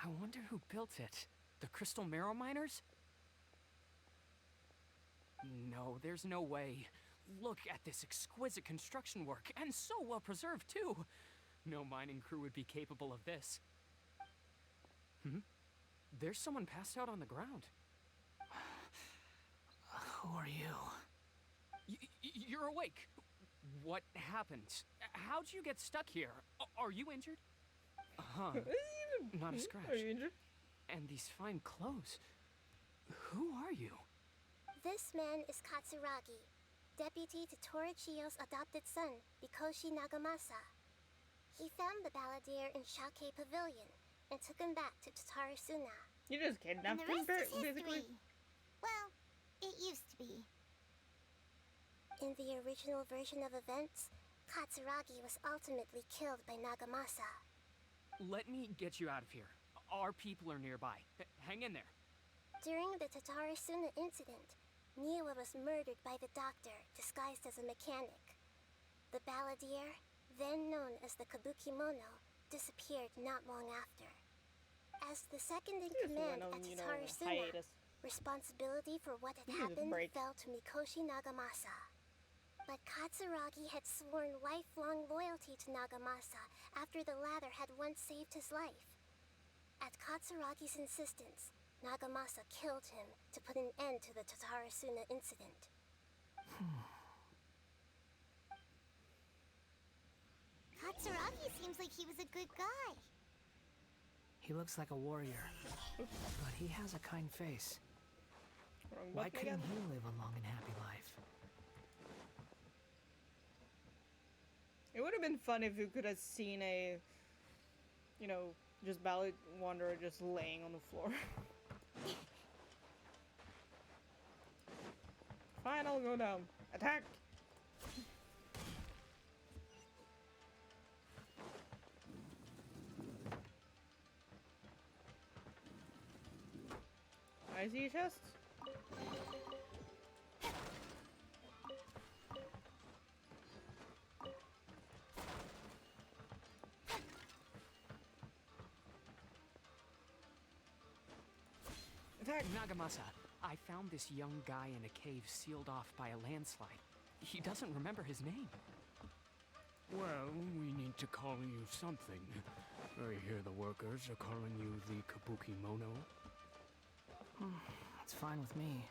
I wonder who built it. The Crystal Marrow Miners? No, there's no way. Look at this exquisite construction work, and so well preserved, too. No mining crew would be capable of this. There's someone passed out on the ground. Who are you? You're awake. What happened? How'd you get stuck here? Are you injured? Huh. Not a Are scratch. you injured? And these fine clothes. Who are you? This man is Katsuragi, deputy to Torichio's adopted son, Mikoshi Nagamasa. He found the Balladeer in Shake Pavilion and took him back to Tatarasuna. You just And kidnapped the him, rest is basically. history. Well, it used to be. In the original version of events, Katsuragi was ultimately killed by Nagamasa. Let me get you out of here. Our people are nearby. Hang in there. During the Tatarasuna incident, Niwa was murdered by the doctor disguised as a mechanic. The Balladeer, then known as the Kabukimono, disappeared not long after. As the second in Just command went on, at you know, Tatarasuna, hiatus. responsibility for what had He needed a happened break. fell to Mikoshi Nagamasa. But Katsuragi had sworn lifelong loyalty to Nagamasa after the latter had once saved his life. At Katsuragi's insistence, Nagamasa killed him to put an end to the Tatarasuna incident. Katsuragi seems like he was a good guy. He looks like a warrior, but he has a kind face. Wrong Why button couldn't again. he live a long and happy life? It would have been fun if you could have seen a, you know, just Ballad Wanderer just laying on the floor. Fine, I'll go down. Attack! I see a chest. Attack! Nagamasa, I found this young guy in a cave sealed off by a landslide. He doesn't remember his name. Well, we need to call you something. I hear the workers are calling you the Kabuki Mono. It's fine with me.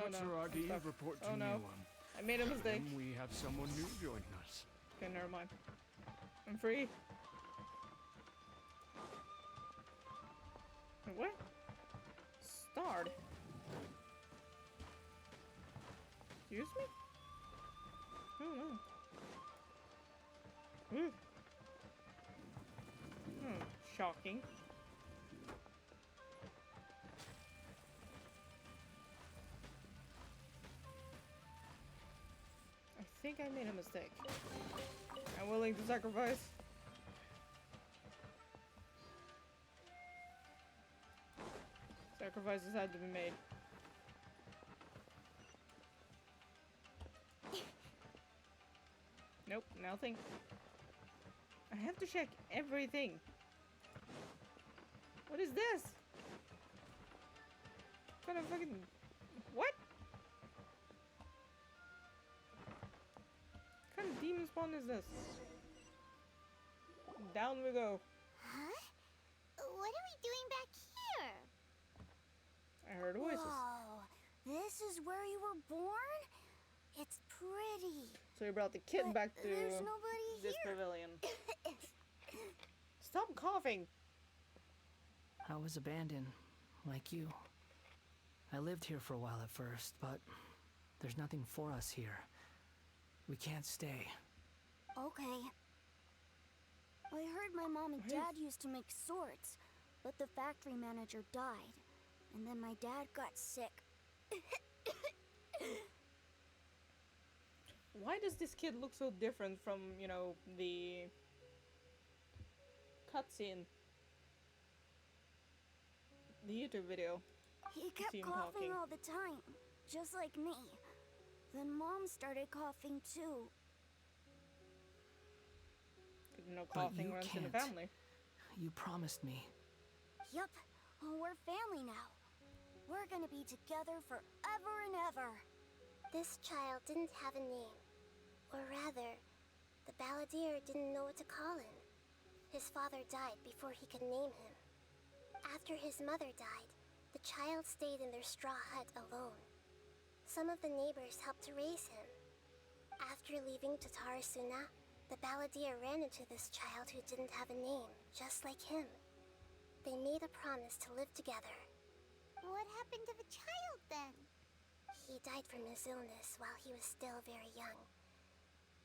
Oh no, I'm Katsuragi, stuck. report to Oh no, Niwa. I made a mistake. We have someone new joining us. Okay, never mind. I'm free. Wait, what? Starred? Excuse me? Oh no. Shocking. I think I made a mistake. I'm willing to sacrifice. Sacrifices had to be made. Nope, nothing. I have to check everything. What is this? What kind of fucking... What? What kind of demon spawn is this? Down we go. Huh? What are we doing back here? I heard voices. Whoa, this is where you were born? It's pretty. So you brought the kid But back to there's nobody this here. pavilion. Stop coughing. I was abandoned, like you. I lived here for a while at first, but there's nothing for us here. We can't stay. Okay. I heard my mom and dad used to make swords, but the factory manager died. And then my dad got sick. Why does this kid look so different from, you know, the cutscene? The YouTube video. He kept See him coughing talking. all the time, just like me. Then Mom started coughing too. You know, But coughing you runs in the can't. family. You promised me. Yup, we're family now. We're gonna be together forever and ever. This child didn't have a name. Or rather, the balladeer didn't know what to call him. His father died before he could name him. After his mother died, the child stayed in their straw hut alone. Some of the neighbors helped to raise him. After leaving Tatarasuna, the balladeer ran into this child who didn't have a name, just like him. They made a promise to live together. What happened to the child then? He died from his illness while he was still very young.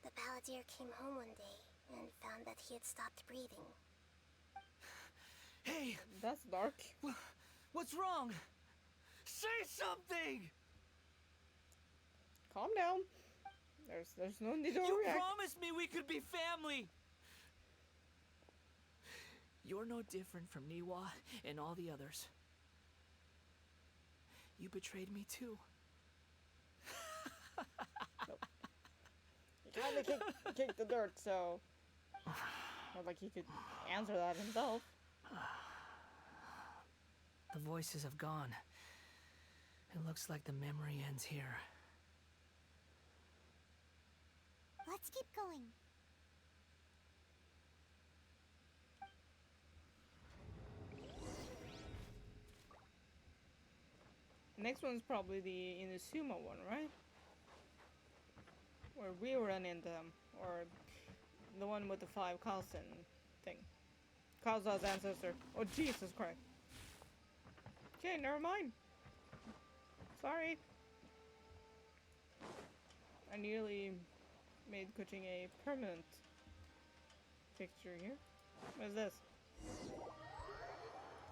The balladeer came home one day and found that he had stopped breathing. Hey, That's dark. what's wrong? Say something! Calm down. There's no need to You react. promised me we could be family! You're no different from Niwa and all the others. You betrayed me too. He kinda kicked the dirt, so... Not like he could answer that himself. The voices have gone. It looks like the memory ends here. Let's keep going. Next one's probably the Inazuma one, right? Where we run into them. Or the one with the 5 Kalsen thing. Kaza's ancestor. Oh, Jesus Christ. Okay, never mind. Sorry. I nearly made Kuching a permanent fixture here. What is this?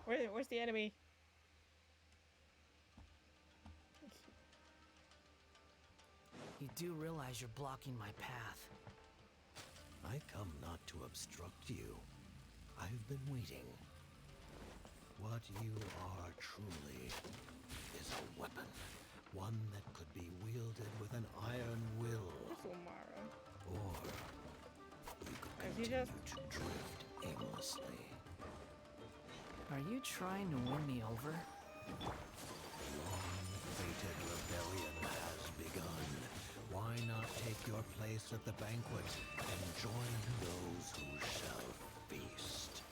Where's the enemy? You do realize you're blocking my path. I come not to obstruct you. I've been waiting. What you are truly is a weapon. One that could be wielded with an iron will. This Omara. Or you could As you continue just- to drift aimlessly. Are you trying to win me over? Long-fated rebellion has begun. Why not take your place at the banquet and join those who shall feast.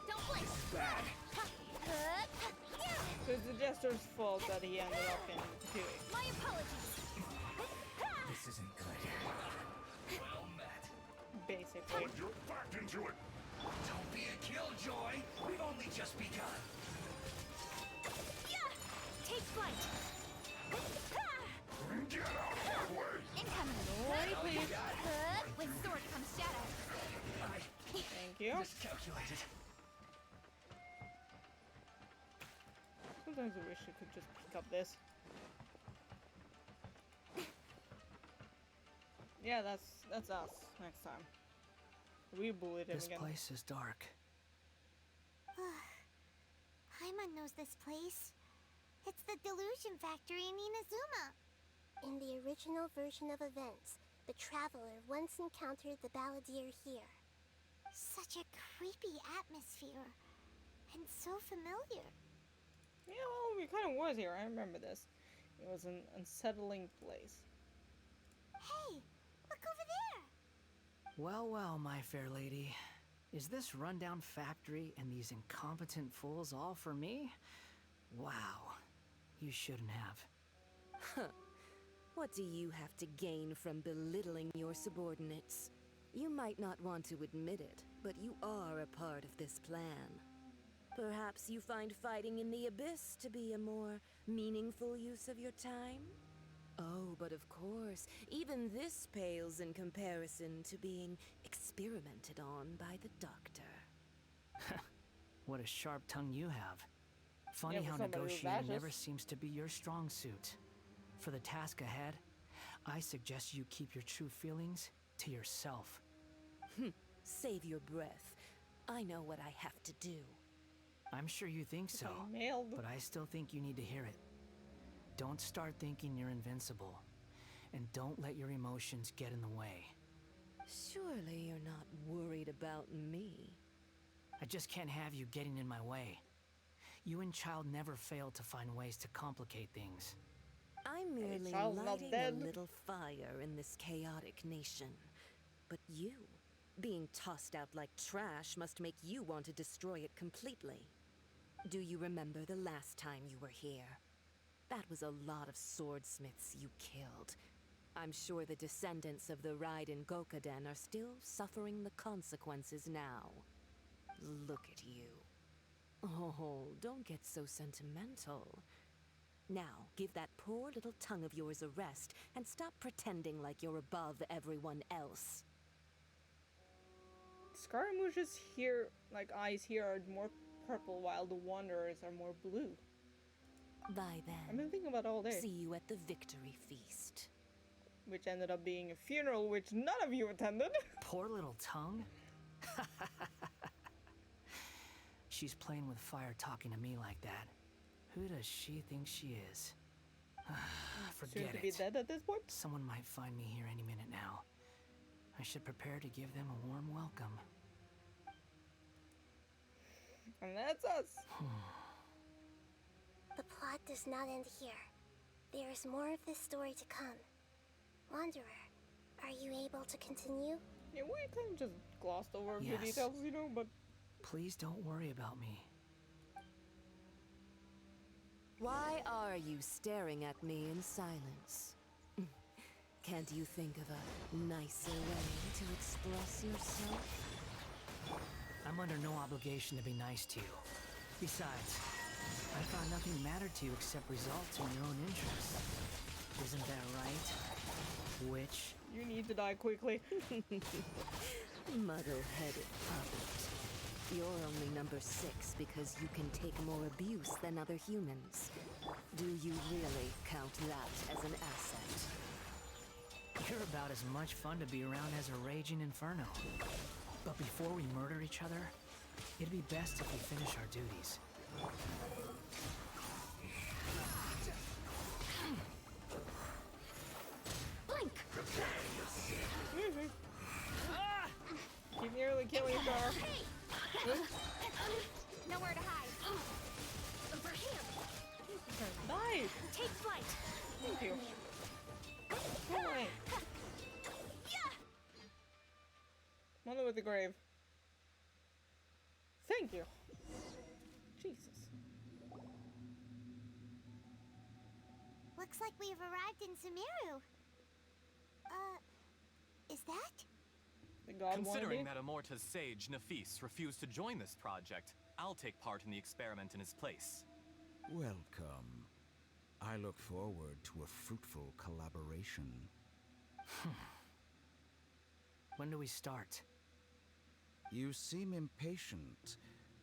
Don't flinch. Bad. So it's the Jester's fault that he ended up in Tui. My apologies. This isn't good. Well met. Basically. Put your back into it! Don't be a killjoy. We've only just begun. Take flight. Get out of my way! Incoming. Alright, please. With sword comes shadow. Thank you. Miscalculated. Sometimes I wish I could just pick up this. Yeah, that's us next time. We bullied him This again. place is dark. Paimon knows this place. It's the delusion factory in Inazuma. In the original version of events, the Traveler once encountered the Balladeer here. Such a creepy atmosphere. And so familiar. Yeah, well, we kind of was here. I remember this. It was an unsettling place. Hey, look over there. Well, well, my fair lady. Is this rundown factory and these incompetent fools all for me? Wow. You shouldn't have. What do you have to gain from belittling your subordinates? You might not want to admit it, but you are a part of this plan. Perhaps you find fighting in the abyss to be a more meaningful use of your time? Oh, but of course, even this pales in comparison to being experimented on by the doctor. What a sharp tongue you have. Funny Yeah, for how somebody who's negotiating never vicious. seems to be your strong suit. For the task ahead, I suggest you keep your true feelings to yourself. Save your breath. I know what I have to do. I'm sure you think so, Nailed. but I still think you need to hear it. Don't start thinking you're invincible, and don't let your emotions get in the way. Surely you're not worried about me. I just can't have you getting in my way. You and Child never fail to find ways to complicate things. I'm merely Child's not lighting a dead. little fire in this chaotic nation. But you, being tossed out like trash, must make you want to destroy it completely. Do you remember the last time you were here? That was a lot of swordsmiths you killed. I'm sure the descendants of the Raiden Gokaden are still suffering the consequences now. Look at you. Oh, don't get so sentimental. Now, give that poor little tongue of yours a rest and stop pretending like you're above everyone else. Scaramouche's here, like eyes here, are more purple, while the Wanderers are more blue. By I've then, been thinking about it all day. see you at the victory feast. Which ended up being a funeral, which none of you attended. Poor little tongue? She's playing with fire talking to me like that. Who does she think she is? Soon Forget to be it. dead at this point. Someone might find me here any minute now. I should prepare to give them a warm welcome. And that's us. The plot does not end here. There is more of this story to come. Wanderer, are you able to continue? Yeah, we kind of just glossed over a few Yes. details, you know, but Please don't worry about me. Why are you staring at me in silence? Can't you think of a nicer way to express yourself? I'm under no obligation to be nice to you. Besides, I thought nothing mattered to you except results in your own interests. Isn't that right? Witch? you need to die quickly. Muddle-headed puppet. You're only number 6 because you can take more abuse than other humans. Do you really count that as an asset? You're about as much fun to be around as a raging inferno. But before we murder each other, it'd be best if we finish our duties. Blink! Keep nearly killing Scar. Hey! Nowhere to hide. Over here. Nice. Take flight. Thank you. Alright. Only with the grave. Thank you. Jesus. Looks like we've arrived in Sumeru. Is that? The god Considering wannabe? Metamorta's sage, Nafis, refused to join this project, I'll take part in the experiment in his place. Welcome. I look forward to a fruitful collaboration. When do we start? You seem impatient.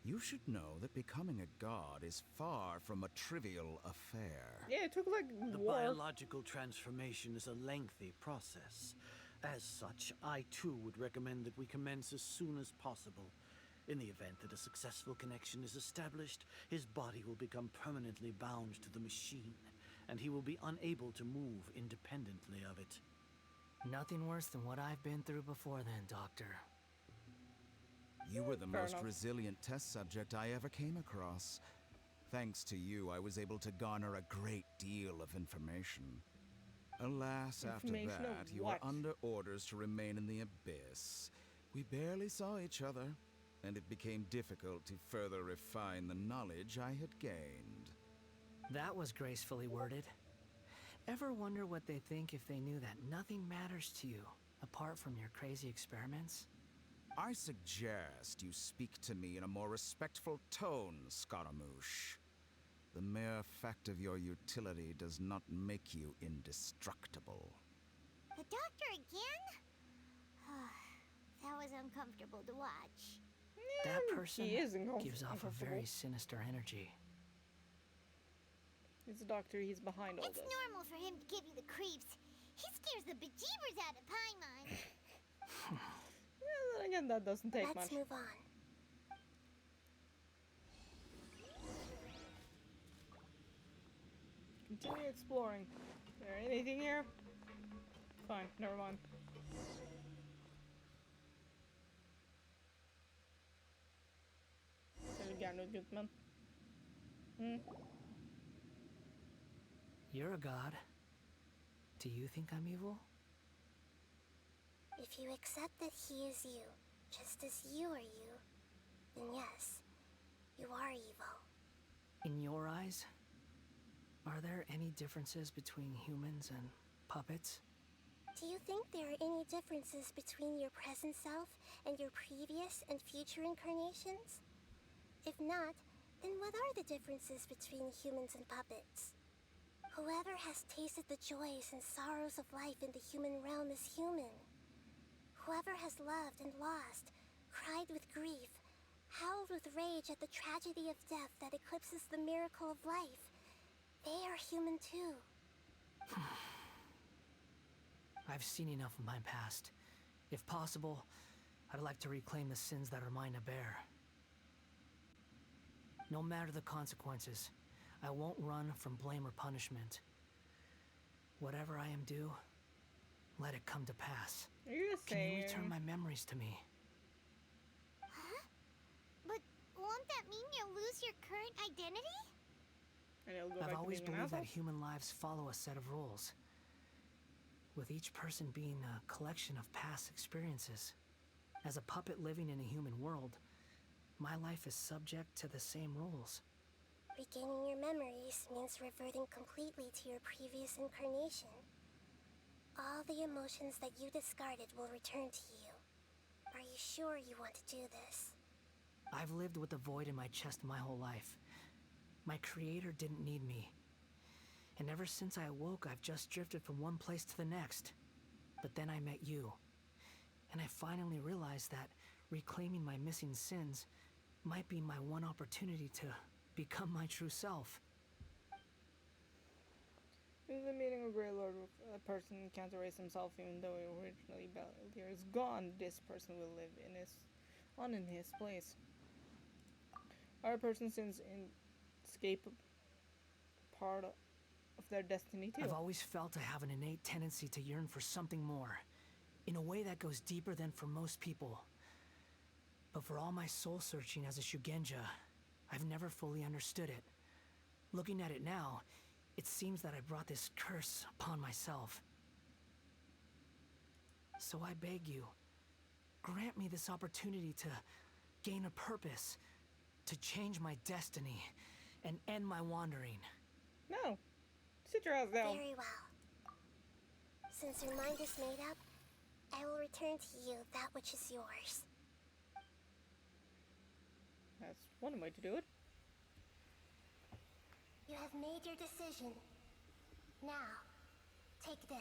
You should know that becoming a god is far from a trivial affair. Yeah, it took like The war. biological transformation is a lengthy process. As such, I too would recommend that we commence as soon as possible. In the event that a successful connection is established, his body will become permanently bound to the machine, and he will be unable to move independently of it. Nothing worse than what I've been through before then, Doctor. You were the Fair most enough. resilient test subject I ever came across. Thanks to you, I was able to garner a great deal of information. Alas, after Information of that, you what? were under orders to remain in the abyss. We barely saw each other, and it became difficult to further refine the knowledge I had gained. That was gracefully worded. Ever wonder what they think if they knew that nothing matters to you, apart from your crazy experiments? I suggest you speak to me in a more respectful tone, Scaramouche. The mere fact of your utility does not make you indestructible. The doctor again? That was uncomfortable to watch. That person he is gives off a very sinister energy. It's a doctor, he's behind all It's this. normal for him to give you the creeps. He scares the bejeebers out of Paimon. Yeah, then again, that doesn't take Let's much. move on. Continue exploring. Is there anything here? Fine, never mind. Elegant Gutman. You're a god. Do you think I'm evil? If you accept that he is you, just as you are you, then yes, you are evil. In your eyes, are there any differences between humans and puppets? Do you think there are any differences between your present self and your previous and future incarnations? If not, then what are the differences between humans and puppets? Whoever has tasted the joys and sorrows of life in the human realm is human. Whoever has loved and lost, cried with grief, howled with rage at the tragedy of death that eclipses the miracle of life, they are human too. I've seen enough of my past. If possible, I'd like to reclaim the sins that are mine to bear. No matter the consequences, I won't run from blame or punishment. Whatever I am due, let it come to pass. Are you Can you saying? return my memories to me? Huh? But won't that mean you'll lose your current identity? And it'll go I've back to always being an believed that asshole? human lives follow a set of rules, with each person being a collection of past experiences. As a puppet living in a human world, my life is subject to the same rules. Regaining your memories means reverting completely to your previous incarnation. All the emotions that you discarded will return to you. Are you sure you want to do this? I've lived with a void in my chest my whole life. My creator didn't need me. And ever since I awoke, I've just drifted from one place to the next. But then I met you. And I finally realized that reclaiming my missing sins might be my one opportunity to become my true self. In the meaning of Grey Lord, a person can't erase himself even though he originally Ballier is gone. This person will live in his place. Our person's sins escape part of their destiny too. I've always felt I have an innate tendency to yearn for something more, in a way that goes deeper than for most people. But for all my soul searching as a Shugenja, I've never fully understood it. Looking at it now, it seems that I brought this curse upon myself. So I beg you, grant me this opportunity to gain a purpose, to change my destiny, and end my wandering. No. Sit your ass down. Very well. Since your mind is made up, I will return to you that which is yours. That's one way to do it. You have made your decision. Now, take this.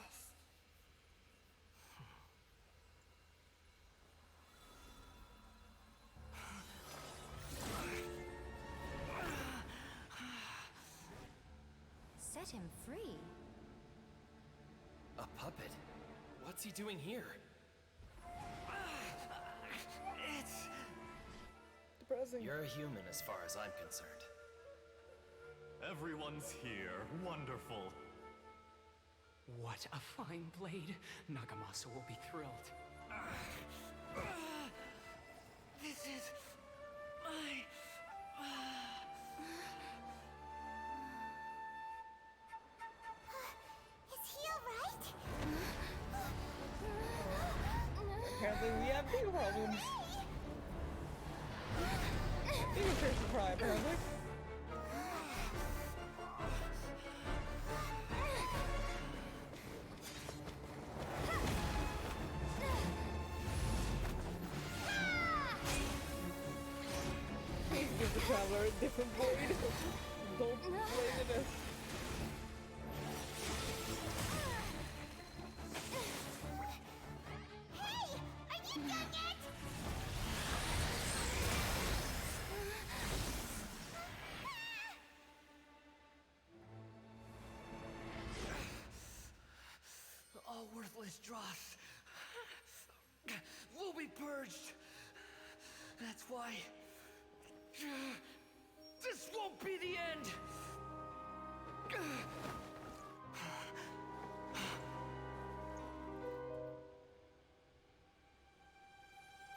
Set him free. A puppet? What's he doing here? It's depressing. You're a human as far as I'm concerned. Everyone's here. Wonderful. What a fine blade. Nagamasa will be thrilled. This is my... Is he alright? Apparently we have bigger problems. Bigger fish to fry, apparently. Please give the traveler a different blade. Don't blade it. Hey! Are you done yet? All worthless dross will be purged. That's why this won't be the end.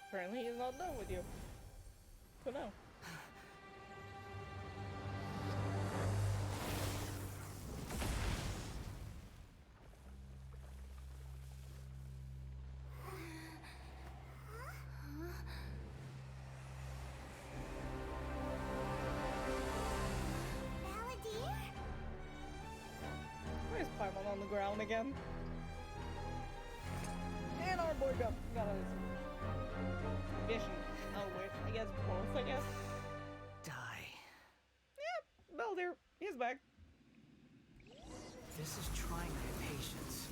Apparently he's not done with you. For now. Where's Paimon on the ground again? And our boy got his vision. Oh wait, I guess both, I guess. Die. Yeah, Baldur, he's back. This is trying my patience.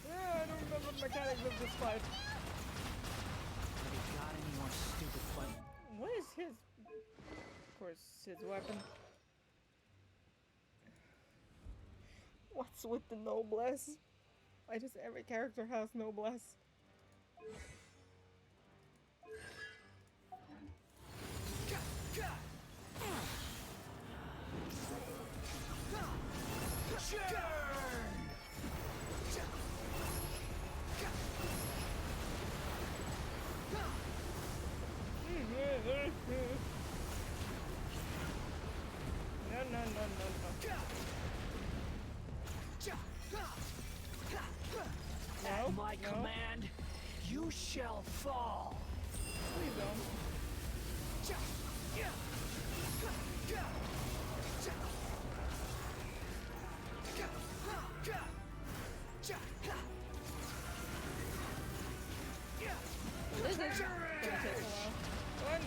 Yeah, I don't remember the mechanics of this fight. Have you got any more stupid questions? What is his... Of course, his weapon. What's with the noblesse? Why does every character has noblesse? No. At my command, you shall fall. Please don't. This is gonna take a while. Run!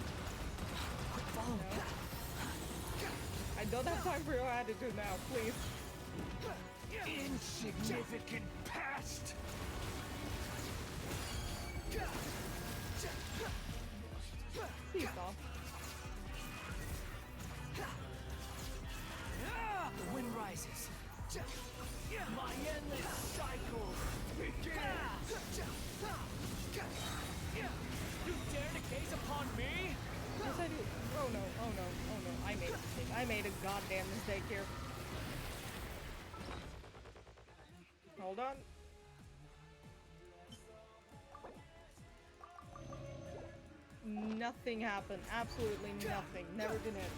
Follow. No. I don't have time for your attitude now, please. Insignificant past. Please stop. The wind rises. My endless cycle begins. You dare to gaze upon me? Yes, I do. Oh no. I made a mistake. I made a goddamn mistake here. Hold on. Nothing happened. Absolutely nothing. Never did it.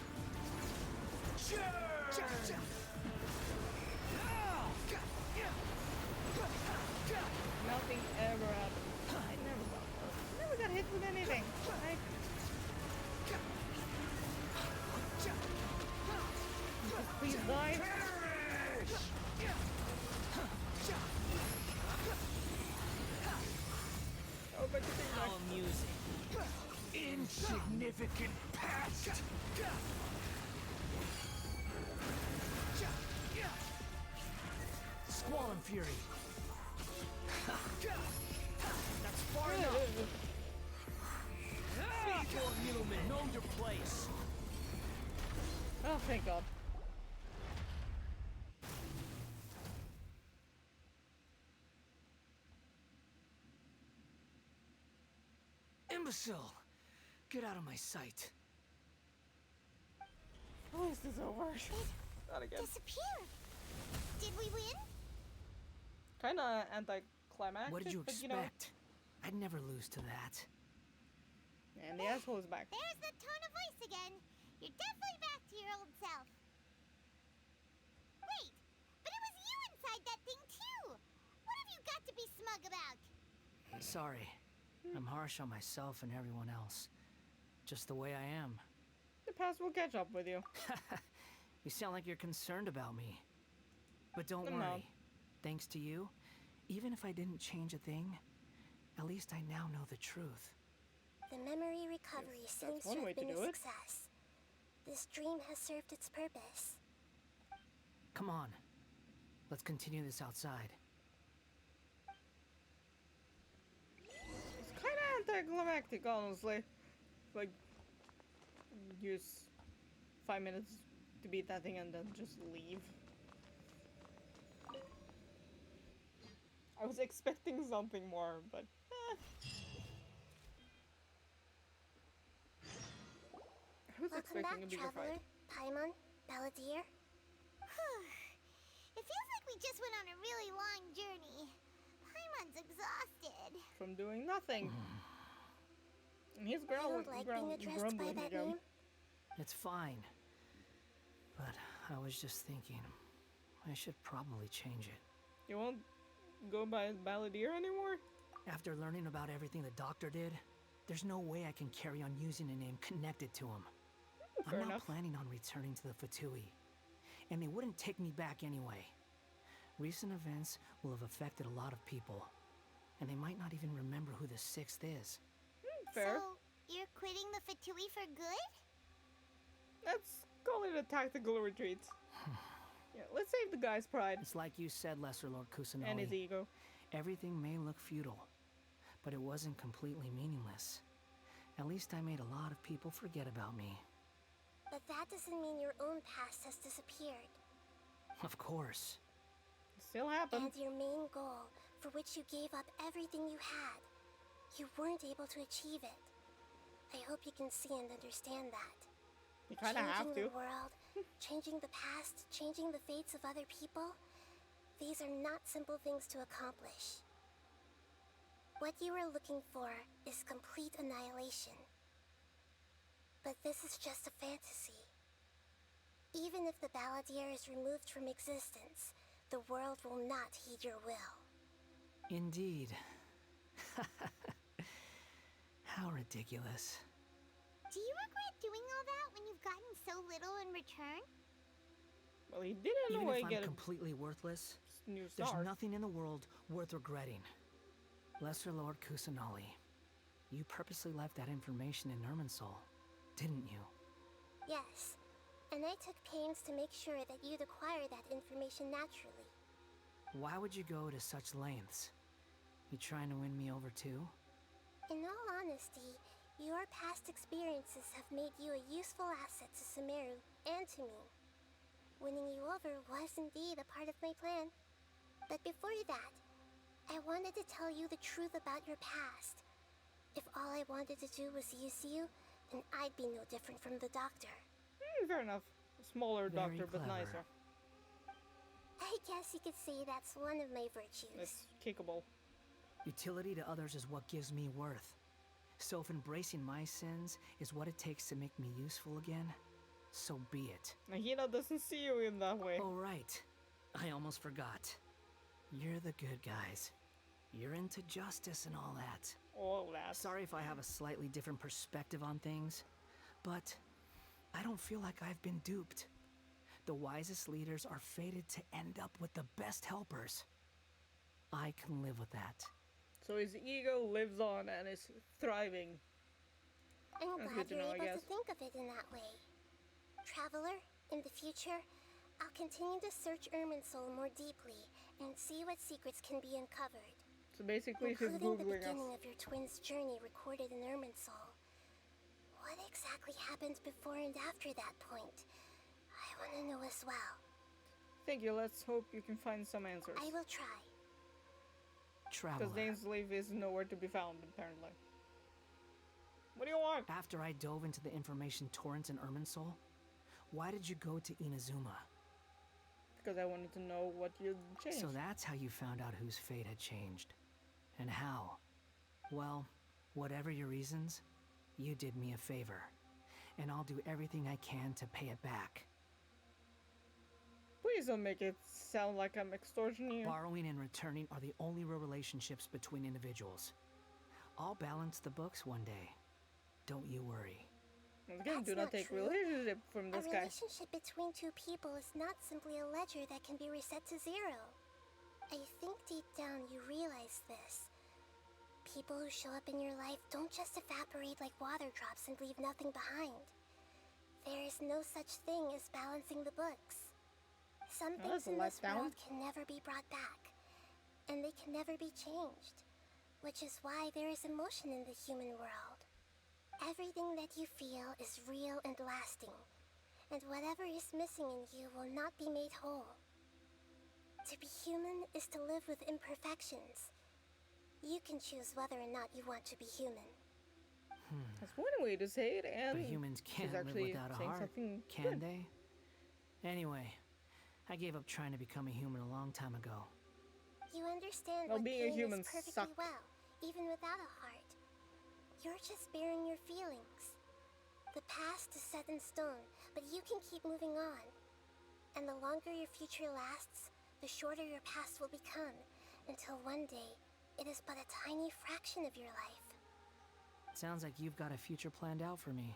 Nothing ever happened. I never got hit with anything. Like, just please die. Oh, but How amusing. Insignificant pest. Squall and Fury. That's far enough. Be more human. Know your place. Oh, thank God. Imbecile! Get out of my sight. Oh, is this over? Not again. Disappeared. Did we win? Kinda anticlimactic. What did you but, expect? I'd never lose to that. And the asshole is back. There's the tone of voice again. You're definitely back to your old self. Wait, but it was you inside that thing too. What have you got to be smug about? Sorry. I'm harsh on myself and everyone else. Just the way I am. The past will catch up with you. You sound like you're concerned about me. But don't I'm worry. not. Thanks to you, even if I didn't change a thing, at least I now know the truth. The memory recovery seems to have been a success. This dream has served its purpose. Come on. Let's continue this outside. It's kinda anticlimactic, honestly. Like, use 5 minutes to beat that thing and then just leave. I was expecting something more, but I was expecting a bigger fight. Paimon, Balladeer. It feels like we just went on a really long journey. Paimon's exhausted. From doing nothing. And he's You don't like being addressed by that name? It's fine. But I was just thinking, I should probably change it. You won't go by Balladeer anymore? After learning about everything the doctor did, there's no way I can carry on using a name connected to him. Fair I'm not enough. planning on returning to the Fatui, and they wouldn't take me back anyway. Recent events will have affected a lot of people, and they might not even remember who the Sixth is. Fair. So, you're quitting the Fatui for good? Let's call it a tactical retreat. Yeah, let's save the guy's pride. It's like you said, Lesser Lord Kusanagi. And his ego. Everything may look futile, but it wasn't completely meaningless. At least I made a lot of people forget about me. But that doesn't mean your own past has disappeared. Of course. Still happened. And your main goal, for which you gave up everything you had, you weren't able to achieve it. I hope you can see and understand that. You kinda have to. Changing the world, changing the past, changing the fates of other people, these are not simple things to accomplish. What you are looking for is complete annihilation. But this is just a fantasy. Even if the Balladeer is removed from existence, the world will not heed your will. Indeed. How ridiculous. Do you regret doing all that when you've gotten so little in return? Well, he did in a Even way if I'm get a completely worthless, new there's star. nothing in the world worth regretting. Lesser Lord Kusanagi, you purposely left that information in Irminsul, didn't you? Yes, and I took pains to make sure that you'd acquire that information naturally. Why would you go to such lengths? You trying to win me over too? In all honesty, your past experiences have made you a useful asset to Sumeru and to me. Winning you over was indeed a part of my plan. But before that, I wanted to tell you the truth about your past. If all I wanted to do was use you, then I'd be no different from the doctor. Fair enough. A smaller Very doctor, but clever. nicer. I guess you could say that's one of my virtues. It's kickable. Utility to others is what gives me worth. So if embracing my sins is what it takes to make me useful again, so be it. Nahida doesn't see you in that way. Oh right, I almost forgot. You're the good guys. You're into justice and all that. All that. Sorry if I have a slightly different perspective on things, but I don't feel like I've been duped. The wisest leaders are fated to end up with the best helpers. I can live with that. So his ego lives on and is thriving. I'm That's glad good to you're know, I able guess. to think of it in that way. Traveler, in the future, I'll continue to search Irminsul more deeply and see what secrets can be uncovered. So basically she's including the Googling beginning us. of your twins' journey recorded in Irminsul. What exactly happened before and after that point? I want to know as well. Thank you, let's hope you can find some answers. I will try. Traveler. Because Dane's leaf is nowhere to be found, apparently. What do you want? After I dove into the information torrents in Irminsul, why did you go to Inazuma? Because I wanted to know what you'd changed. So that's how you found out whose fate had changed. And how. Well, whatever your reasons, you did me a favor. And I'll do everything I can to pay it back. Please don't make it sound like I'm extortioning you. Borrowing and returning are the only real relationships between individuals. I'll balance the books one day. Don't you worry. Once again, That's do not take true. relationship from this A guy. relationship between two people is not simply a ledger that can be reset to zero. I think deep down you realize this. People who show up in your life don't just evaporate like water drops and leave nothing behind. There is no such thing as balancing the books. Some Oh, things that's a in this letdown. world can never be brought back, and they can never be changed, which is why there is emotion in the human world. Everything that you feel is real and lasting, and whatever is missing in you will not be made whole. To be human is to live with imperfections. You can choose whether or not you want to be human. That's one way to say it, and But humans she's can't live actually without a saying heart, something can good. they? Anyway, I gave up trying to become a human a long time ago. You understand Well, what being a pain human is perfectly sucked. well, even without a heart. You're just bearing your feelings. The past is set in stone, but you can keep moving on. And the longer your future lasts, the shorter your past will become, until one day, it is but a tiny fraction of your life. Sounds like you've got a future planned out for me.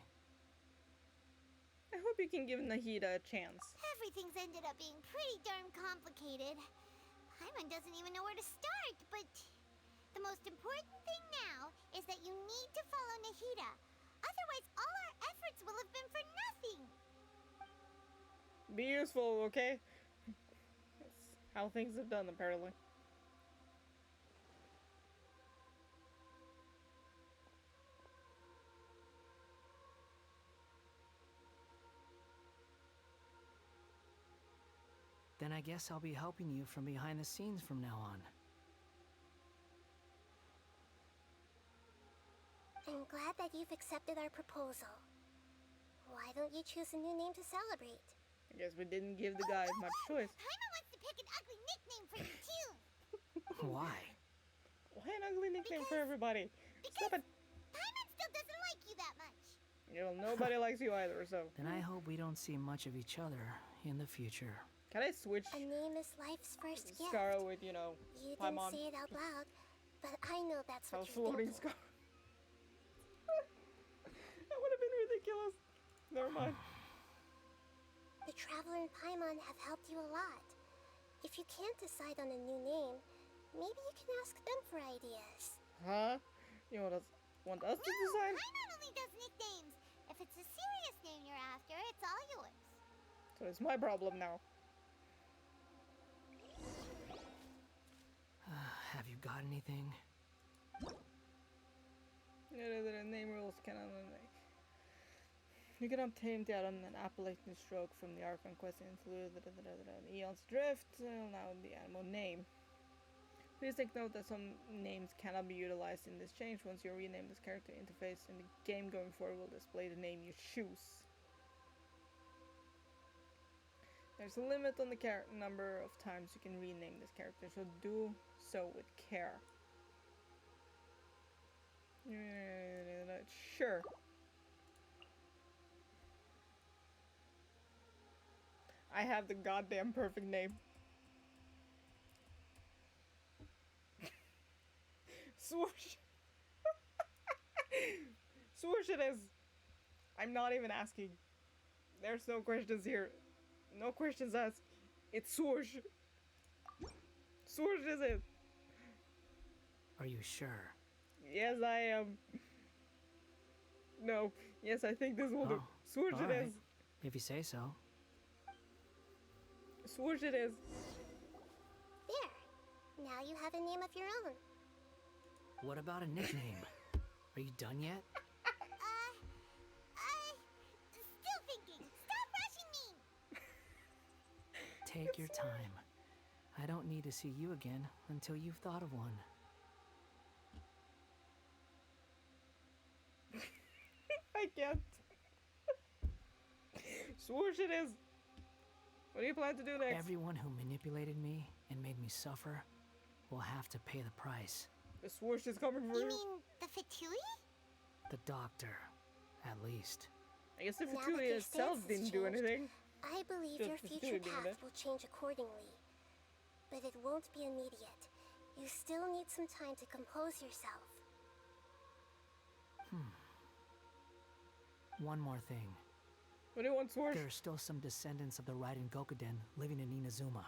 I hope you can give Nahida a chance. Everything's ended up being pretty darn complicated. Paimon doesn't even know where to start, but the most important thing now is that you need to follow Nahida. Otherwise, all our efforts will have been for nothing. Be useful, okay? That's how things are done, apparently. Then I guess I'll be helping you from behind the scenes from now on. I'm glad that you've accepted our proposal. Why don't you choose a new name to celebrate? I guess we didn't give the guy much choice. Paimon wants to pick an ugly nickname for you, too. Why? Why an ugly nickname for everybody? Stop it! Paimon still doesn't like you that much. You know, nobody likes you either, so... Then I hope we don't see much of each other in the future. Can I switch A name is life's first gift. Scara with, you know, You didn't Paimon? say it out loud, but I know that's what House you're floating thinking. Scara. That would have been ridiculous. Never mind. The Traveler and Paimon have helped you a lot. If you can't decide on a new name, maybe you can ask them for ideas. Huh? You want us to decide? Paimon only does nicknames. If it's a serious name you're after, it's all yours. So it's my problem now. Have you got anything? Name rules cannot. You can obtain data on an appellation stroke from the Archon quest interlude. Eon's Drift. Now the animal name. Please take note that some names cannot be utilized in this change. Once you rename this character, interface in the game going forward will display the name you choose. There's a limit on the number of times you can rename this character, so do so with care. Sure. I have the goddamn perfect name. Swoosh. Swoosh it is. I'm not even asking. There's no questions here. No questions asked. It's swoosh. Swoosh is it. Are you sure? Yes, I am. No. Yes, I think this will do. Swoosh it alright. is. If you say so. Swoosh it is. There. Now you have a name of your own. What about a nickname? Are you done yet? Still thinking. Stop rushing me. Take your time. I don't need to see you again until you've thought of one. I can't. Swoosh it is. What do you plan to do next? Everyone who manipulated me and made me suffer will have to pay the price. The swoosh is coming for You you. mean the Fatui? The doctor, at least. I guess the Now that Fatui your itself stance has didn't do changed, anything. I believe Just your the future Fatui being path there. will change accordingly. But it won't be immediate. You still need some time to compose yourself. One more thing. What do you want, Swoosh? There are still some descendants of the Raiden Gokuden living in Inazuma.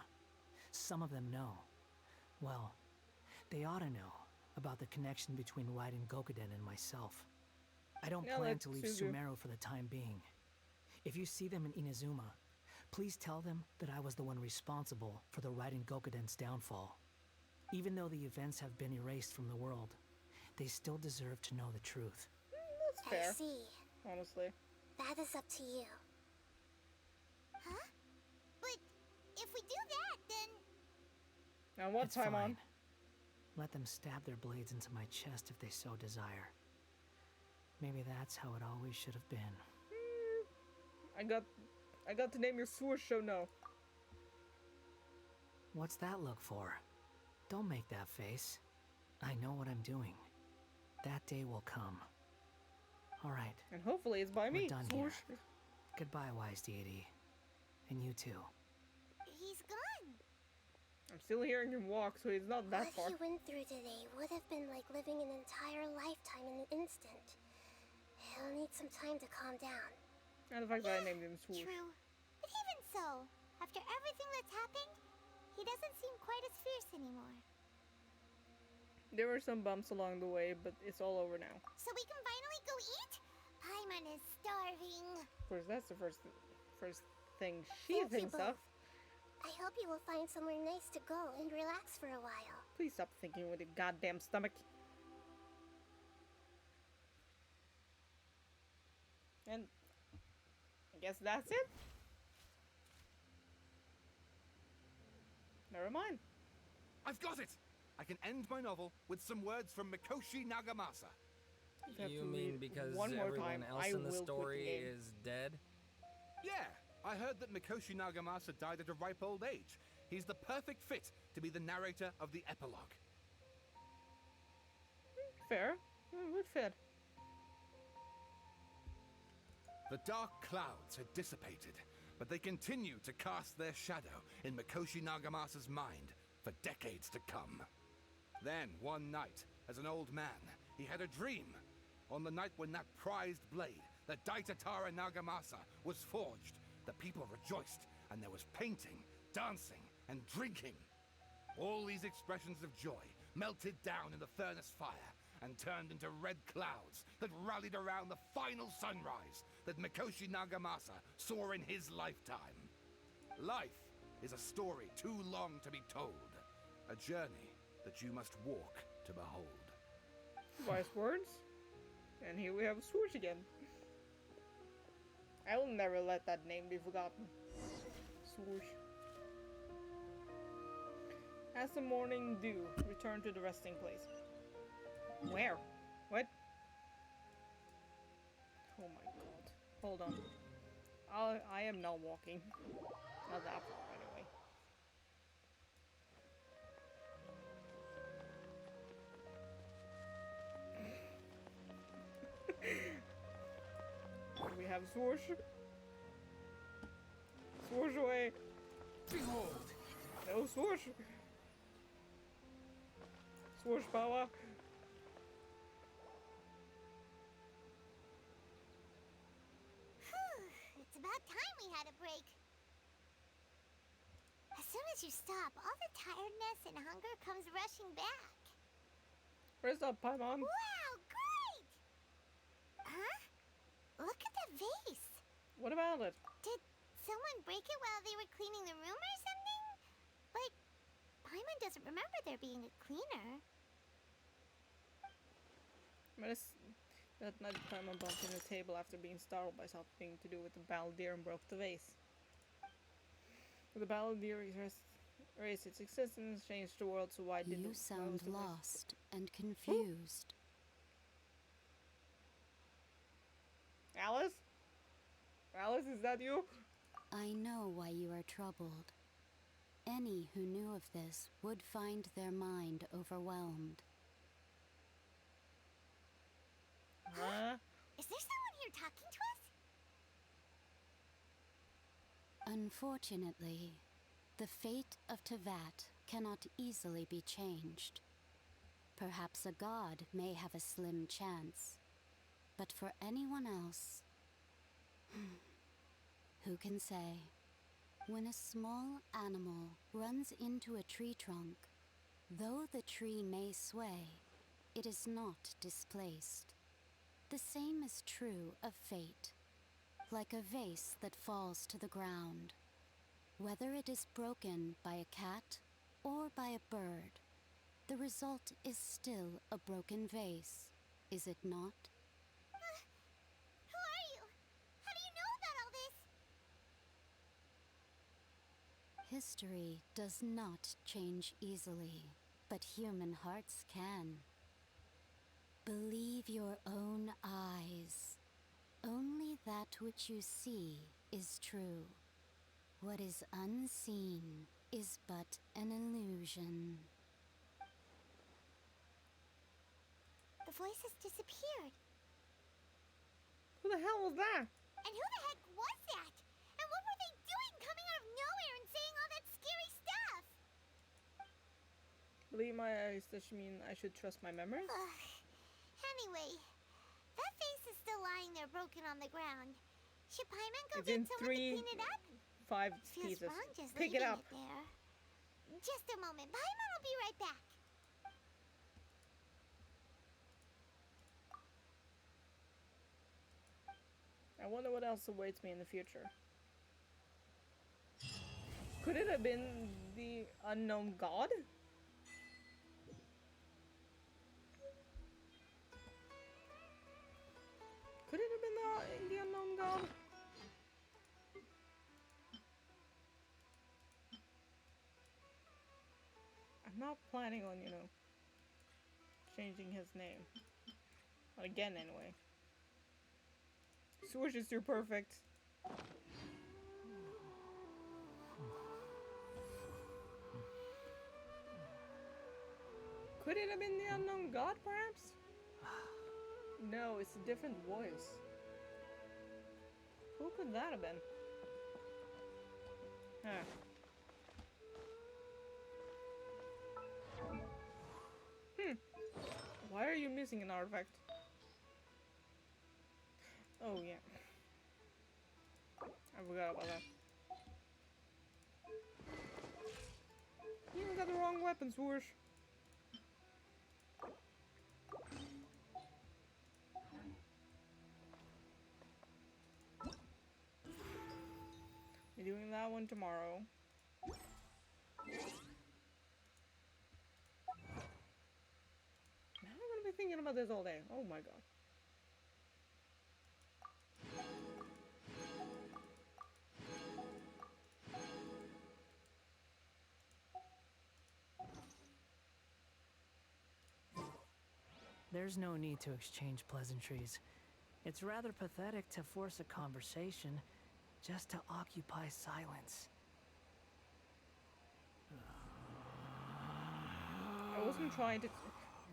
Some of them know. Well, they ought to know about the connection between Raiden Gokuden and myself. I don't Yeah, plan like to leave Suzu. Sumeru for the time being. If you see them in Inazuma, please tell them that I was the one responsible for the Raiden Gokuden's downfall. Even though the events have been erased from the world, they still deserve to know the truth. That's fair. I see. Honestly. That is up to you. Huh? But if we do that, then... And what It's time fine. on? Let them stab their blades into my chest if they so desire. Maybe that's how it always should have been. I got to name your swoosh show now. What's that look for? Don't make that face. I know what I'm doing. That day will come. All right. And hopefully it's by We're me. done Swoosh. here. Goodbye, wise deity. And you too. He's gone. I'm still hearing him walk, so he's not that far. What he went through today would have been like living an entire lifetime in an instant. He'll need some time to calm down. And the fact that I named him Swoosh. True. But even so, after everything that's happened, he doesn't seem quite as fierce anymore. There were some bumps along the way, but it's all over now. So we can finally go eat? Paimon is starving. Of course, that's the first thing she Thank you thinks of. both. I hope you will find somewhere nice to go and relax for a while. Please stop thinking with your goddamn stomach. And I guess that's it. Never mind. I've got it! I can end my novel with some words from Mikoshi Nagamasa. have You to mean read because one more everyone time, else I in the will quit the story game. is dead? Yeah, I heard that Mikoshi Nagamasa died at a ripe old age. He's the perfect fit to be the narrator of the epilogue. Fair. Would fit. The dark clouds had dissipated, but they continued to cast their shadow in Mikoshi Nagamasa's mind for decades to come. Then, one night, as an old man, he had a dream. On the night when that prized blade, the Daitatara Nagamasa, was forged, the people rejoiced, and there was painting, dancing, and drinking. All these expressions of joy melted down in the furnace fire and turned into red clouds that rallied around the final sunrise that Mikoshi Nagamasa saw in his lifetime. Life is a story too long to be told, a journey that you must walk to behold. Wise words. And here we have Swoosh again. I will never let that name be forgotten. Swoosh. As the morning dew, return to the resting place. Where? What? Oh my god. Hold on. I am not walking. Not that far, anyway. We have Swoosh. Swoosh away. Behold! No Swoosh. Swoosh power. about time we had a break. As soon as you stop, all the tiredness and hunger comes rushing back. Where's up, Paimon? Wow, great! Huh? Look at the vase. What about it? Did someone break it while they were cleaning the room or something? Like, Paimon doesn't remember there being a cleaner. That night Paimon bumped into the table after being startled by something to do with the balladeer and broke the vase. The balladeer erased its existence, changed the world, so why didn't... You sound lost and confused. Alice? Alice, is that you? I know why you are troubled. Any who knew of this would find their mind overwhelmed. Huh? Is there someone here talking to us? Unfortunately, the fate of Tevat cannot easily be changed. Perhaps a god may have a slim chance, but for anyone else, who can say? When a small animal runs into a tree trunk, though the tree may sway, it is not displaced. The same is true of fate, like a vase that falls to the ground. Whether it is broken by a cat or by a bird, the result is still a broken vase, is it not? Who are you? How do you know about all this? History does not change easily, but human hearts can. Believe your own eyes. Only that which you see is true. What is unseen is but an illusion. The voice has disappeared. Who the hell was that? And who the heck was that? And what were they doing coming out of nowhere and saying all that scary stuff? Believe my eyes, does she mean I should trust my memories? Anyway, that vase is still lying there broken on the ground. Should Paimon go It's get in someone to clean it up? 5 Feels pieces. wrong just Pick it leaving up. there. Just a moment. Paimon will be right back. I wonder what else awaits me in the future. Could it have been the unknown god? Could it have been the unknown god? I'm not planning on, changing his name. Not again, anyway. Swoosh is too perfect. Could it have been the unknown god, perhaps? No, it's a different voice. Who could that have been? Huh. Why are you missing an artifact? Oh, yeah. I forgot about that. You even got the wrong weapon, Swoosh. You're doing that one tomorrow. I'm gonna be thinking about this all day. Oh my god. There's no need to exchange pleasantries. It's rather pathetic to force a conversation just to occupy silence. I wasn't trying to...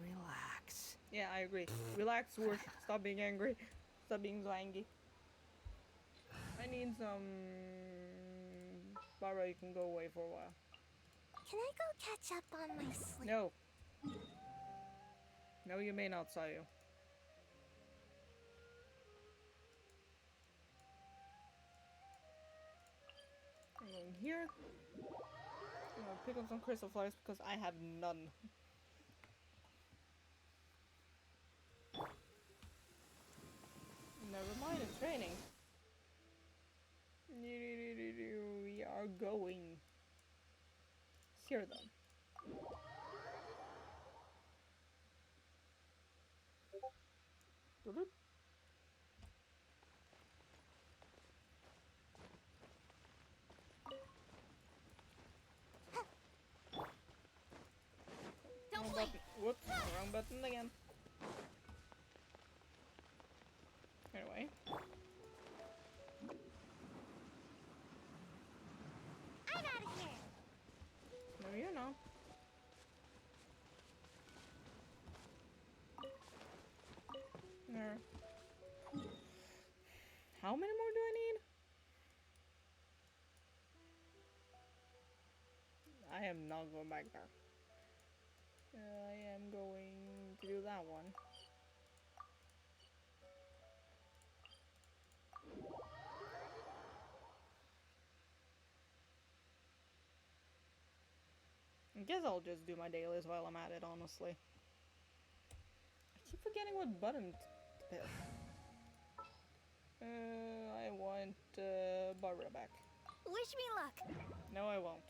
Relax. Yeah, I agree. Relax, Swoosh. Stop being angry. Stop being so angry. I need some... Barbara, you can go away for a while. Can I go catch up on my sleep? No. No, you may not, Sayu. going here. I'm gonna pick up some crystal flowers because I have none. Never mind the training. We are going here then. Don't blink. Whoops, wrong button again. Anyway. I'm out of here. No, you know. There. How many more do I need? I am not going back there. I am going to do that one. I guess I'll just do my dailies while I'm at it, honestly. I keep forgetting what button to pick. I want Barbara back. Wish me luck. No, I won't.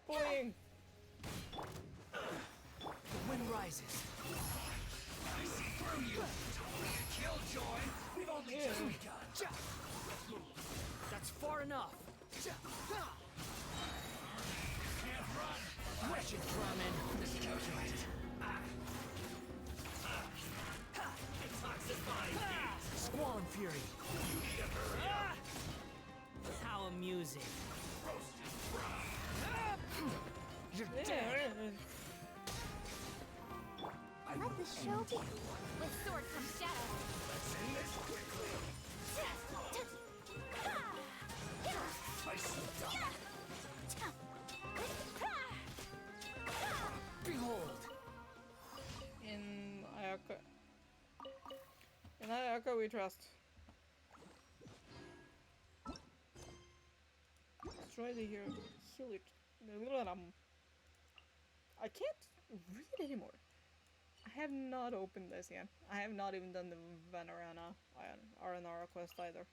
Boing! The wind rises. I see through you. Totally a killjoy. We've only just begun. That's far enough. Can't run. Wretched vermin. This killjoy. Squall and fury. How amusing. You're dead. Let the show begin. With sword comes shadow. Let's end this quickly. Spicy duck. Behold. In Ayaka we trust. Destroy the hero. Heal it. I can't read anymore. I have not opened this yet. I have not even done the Vanarana Aranara quest either.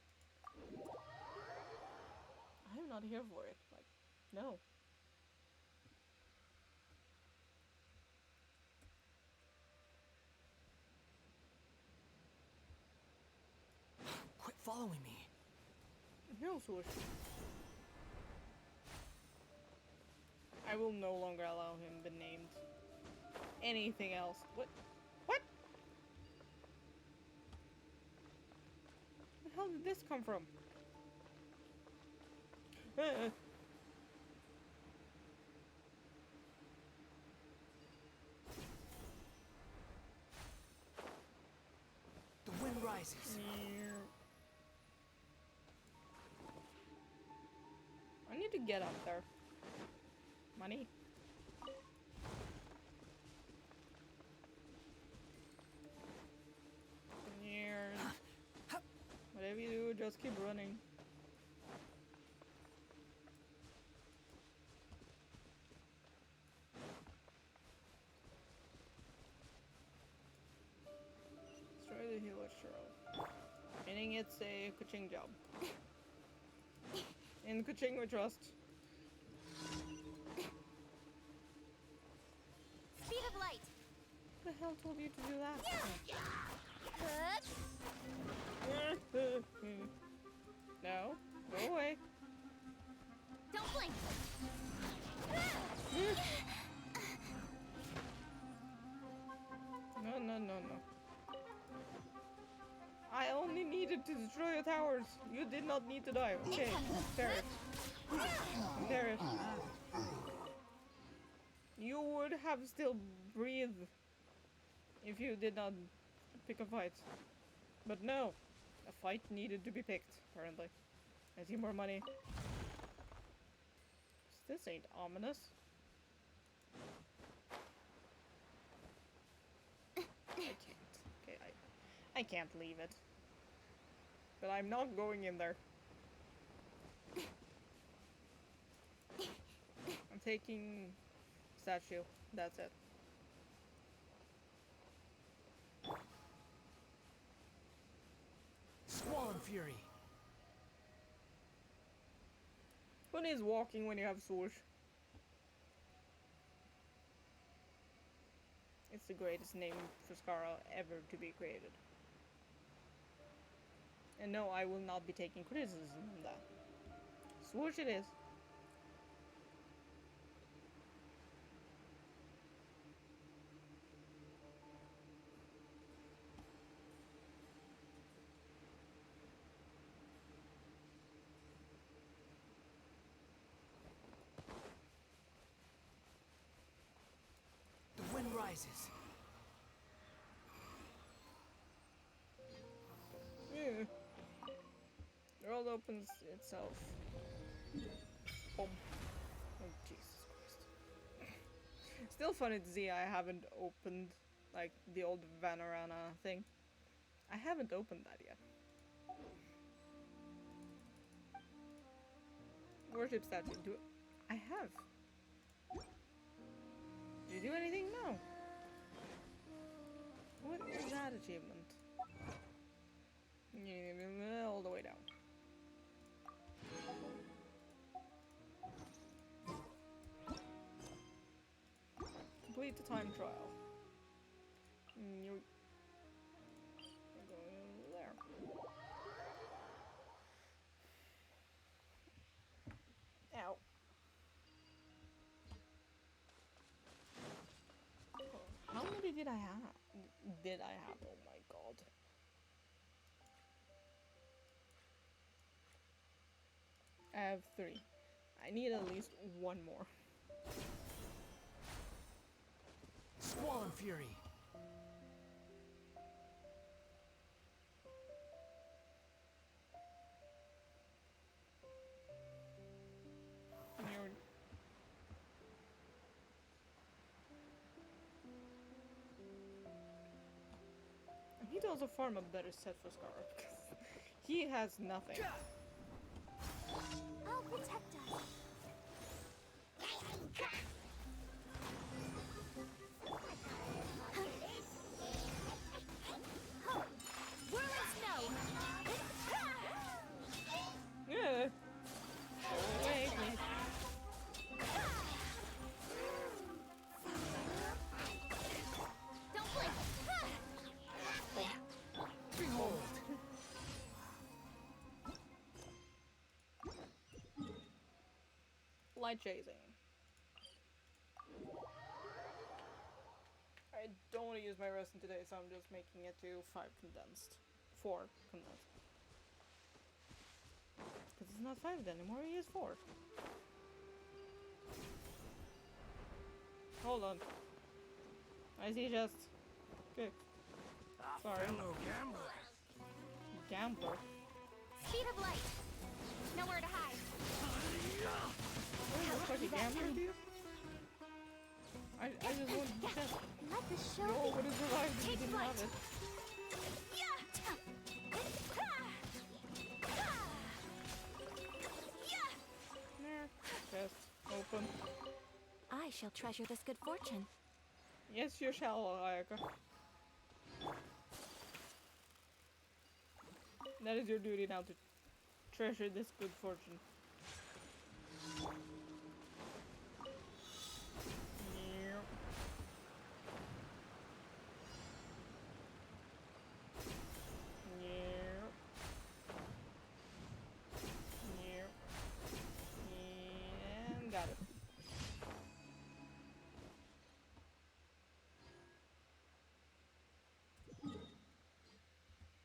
I am not here for it. Like, no. Quit following me. No, Swoosh. I will no longer allow him be named anything else. What? What? Where the hell did this come from? The wind rises. I need to get up there. Money? Whatever you do, just keep running. Destroy the healer shroud. Meaning it's a Kuching job. In Kuching we trust. Speed of light. Who the hell told you to do that? No, go away. Don't blink. No. I only needed to destroy your towers. You did not need to die. Okay, Ferret. Ferret. You would have still breathed if you did not pick a fight. But no. A fight needed to be picked, apparently. I see more money. This ain't ominous. I can't. Okay, I can't leave it. But I'm not going in there. I'm taking statue. That's it. Squall Fury. Who needs walking when you have swoosh? It's the greatest name for Scara ever to be created. And no, I will not be taking criticism on that. Swoosh it is. The wind rises. Yeah. The world opens itself. Boom. Oh, Jesus Christ. Still funny to see I haven't opened, like, the old Vanorana thing. I haven't opened that yet. Worship statue. Do I have? Did you do anything? No. What is that achievement? All the way down. Complete the time trial. You're going over there. Ow. How many did I have? Oh my god. I have 3. I need at least one more. Squall Fury. I need to also farm a better set for Scara because he has nothing. I'll protect us. Whirling snow. Yeah. Go away, please. Don't blink. Behold. Light chasing. I don't want to use my resin today, so I'm just making it to 5 condensed. 4 condensed. Because it's not 5 anymore, he is 4. Hold on. I see just. Okay. Sorry. Fellow gambler. Gambler? Speed of light. Nowhere to hide. Oh, he looks like a gambler, dude? I just want to check. Let the show No, be. what is your life? You Take didn't flight. have it. Chest open. I shall treasure this good fortune. Yes, you shall, Ayaka. That is your duty now to treasure this good fortune. Yep. Yep. Yep. And got it.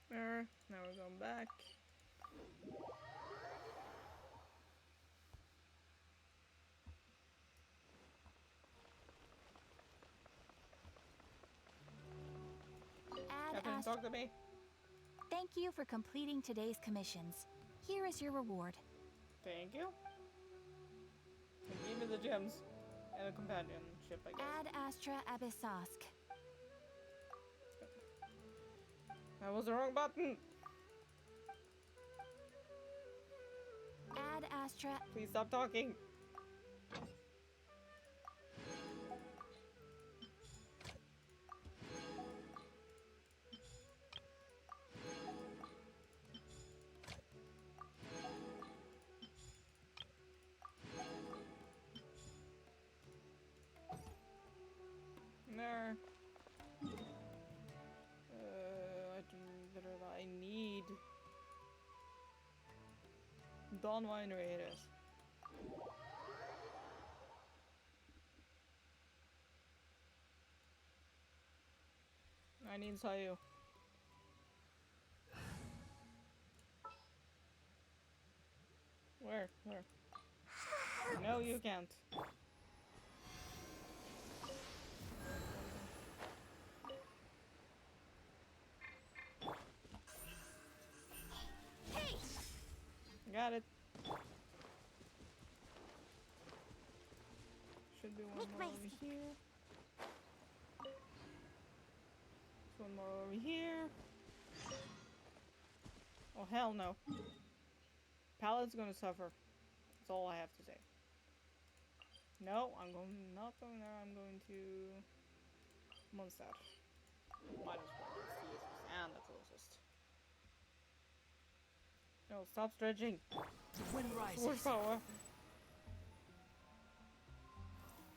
There. Now we're going back. Captain, talk to me. Thank you for completing today's commissions. Here is your reward. Thank you. And give me the gems and a companionship, I guess. Ad Astra Abyssosk. That was the wrong button. Ad Astra. Please stop talking. There. I need Dawn Winery it is. I need Sayu. Where? No, you can't. Got it. Should be one more over here. One more over here. Oh hell no. Pallet's gonna suffer. That's all I have to say. No, not going there. I'm going to Mondstadt. Might as well. It's the easiest and the closest. No, stop stretching. The wind rises. Force power.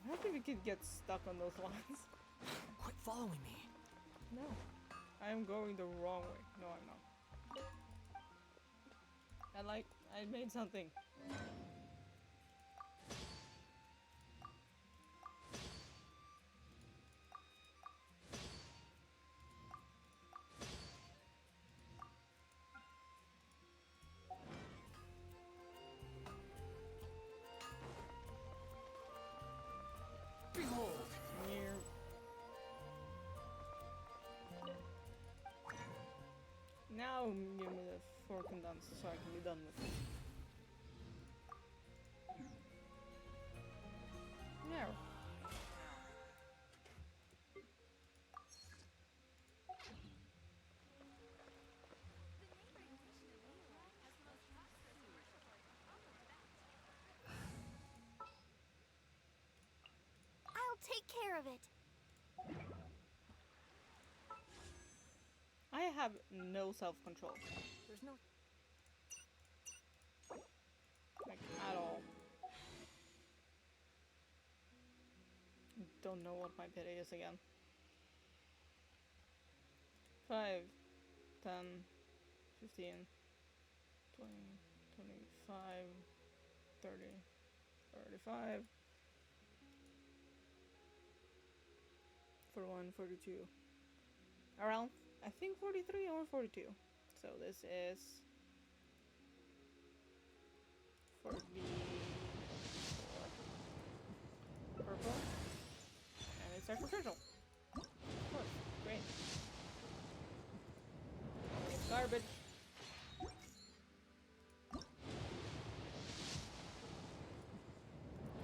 I don't think we could get stuck on those lines. Quit following me. No. I am going the wrong way. No, I'm not. I made something. Behold! Here. Now give me the fork and dance so I can be done with it. There. I'll take care of it. I have no self-control. There's no... Like, at all. Don't know what my pity is again. 5, 10, 15, 20, 25, 30, 35, 41, 42. Around, I think 43 or 42. So this is for the purple. And it's sacrificial. Of course. Great. It's garbage.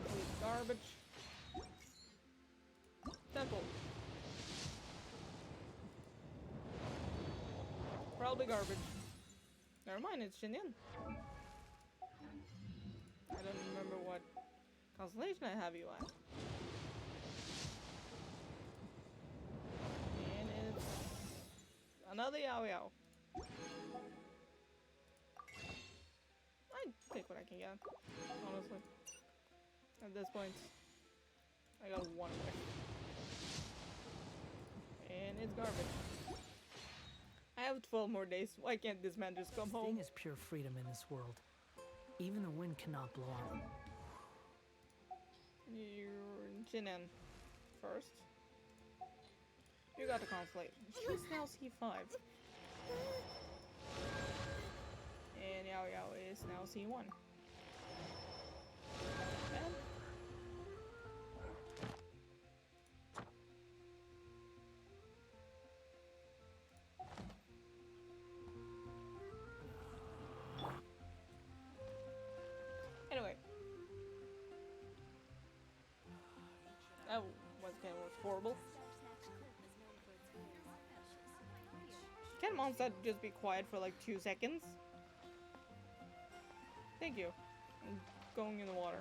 It's garbage. Temple. Probably garbage. Never mind, it's Shinin. I don't remember what constellation I have you at. And it's another Yao Yao. I take what I can get, honestly. At this point, I got one wish. And it's garbage. I have 12 more days. Why can't this man just come home? Nothing is pure freedom in this world. Even the wind cannot blow on. You're Jinin first. You got the constellation. She's now C5. And Yao Yao is now C1. And horrible. Can Mondstadt just be quiet for like 2 seconds? Thank you. I'm going in the water.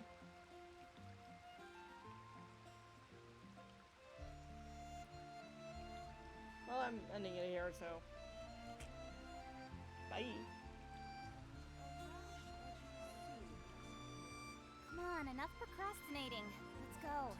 Well, I'm ending it here, so... Bye. Come on, enough procrastinating. Let's go.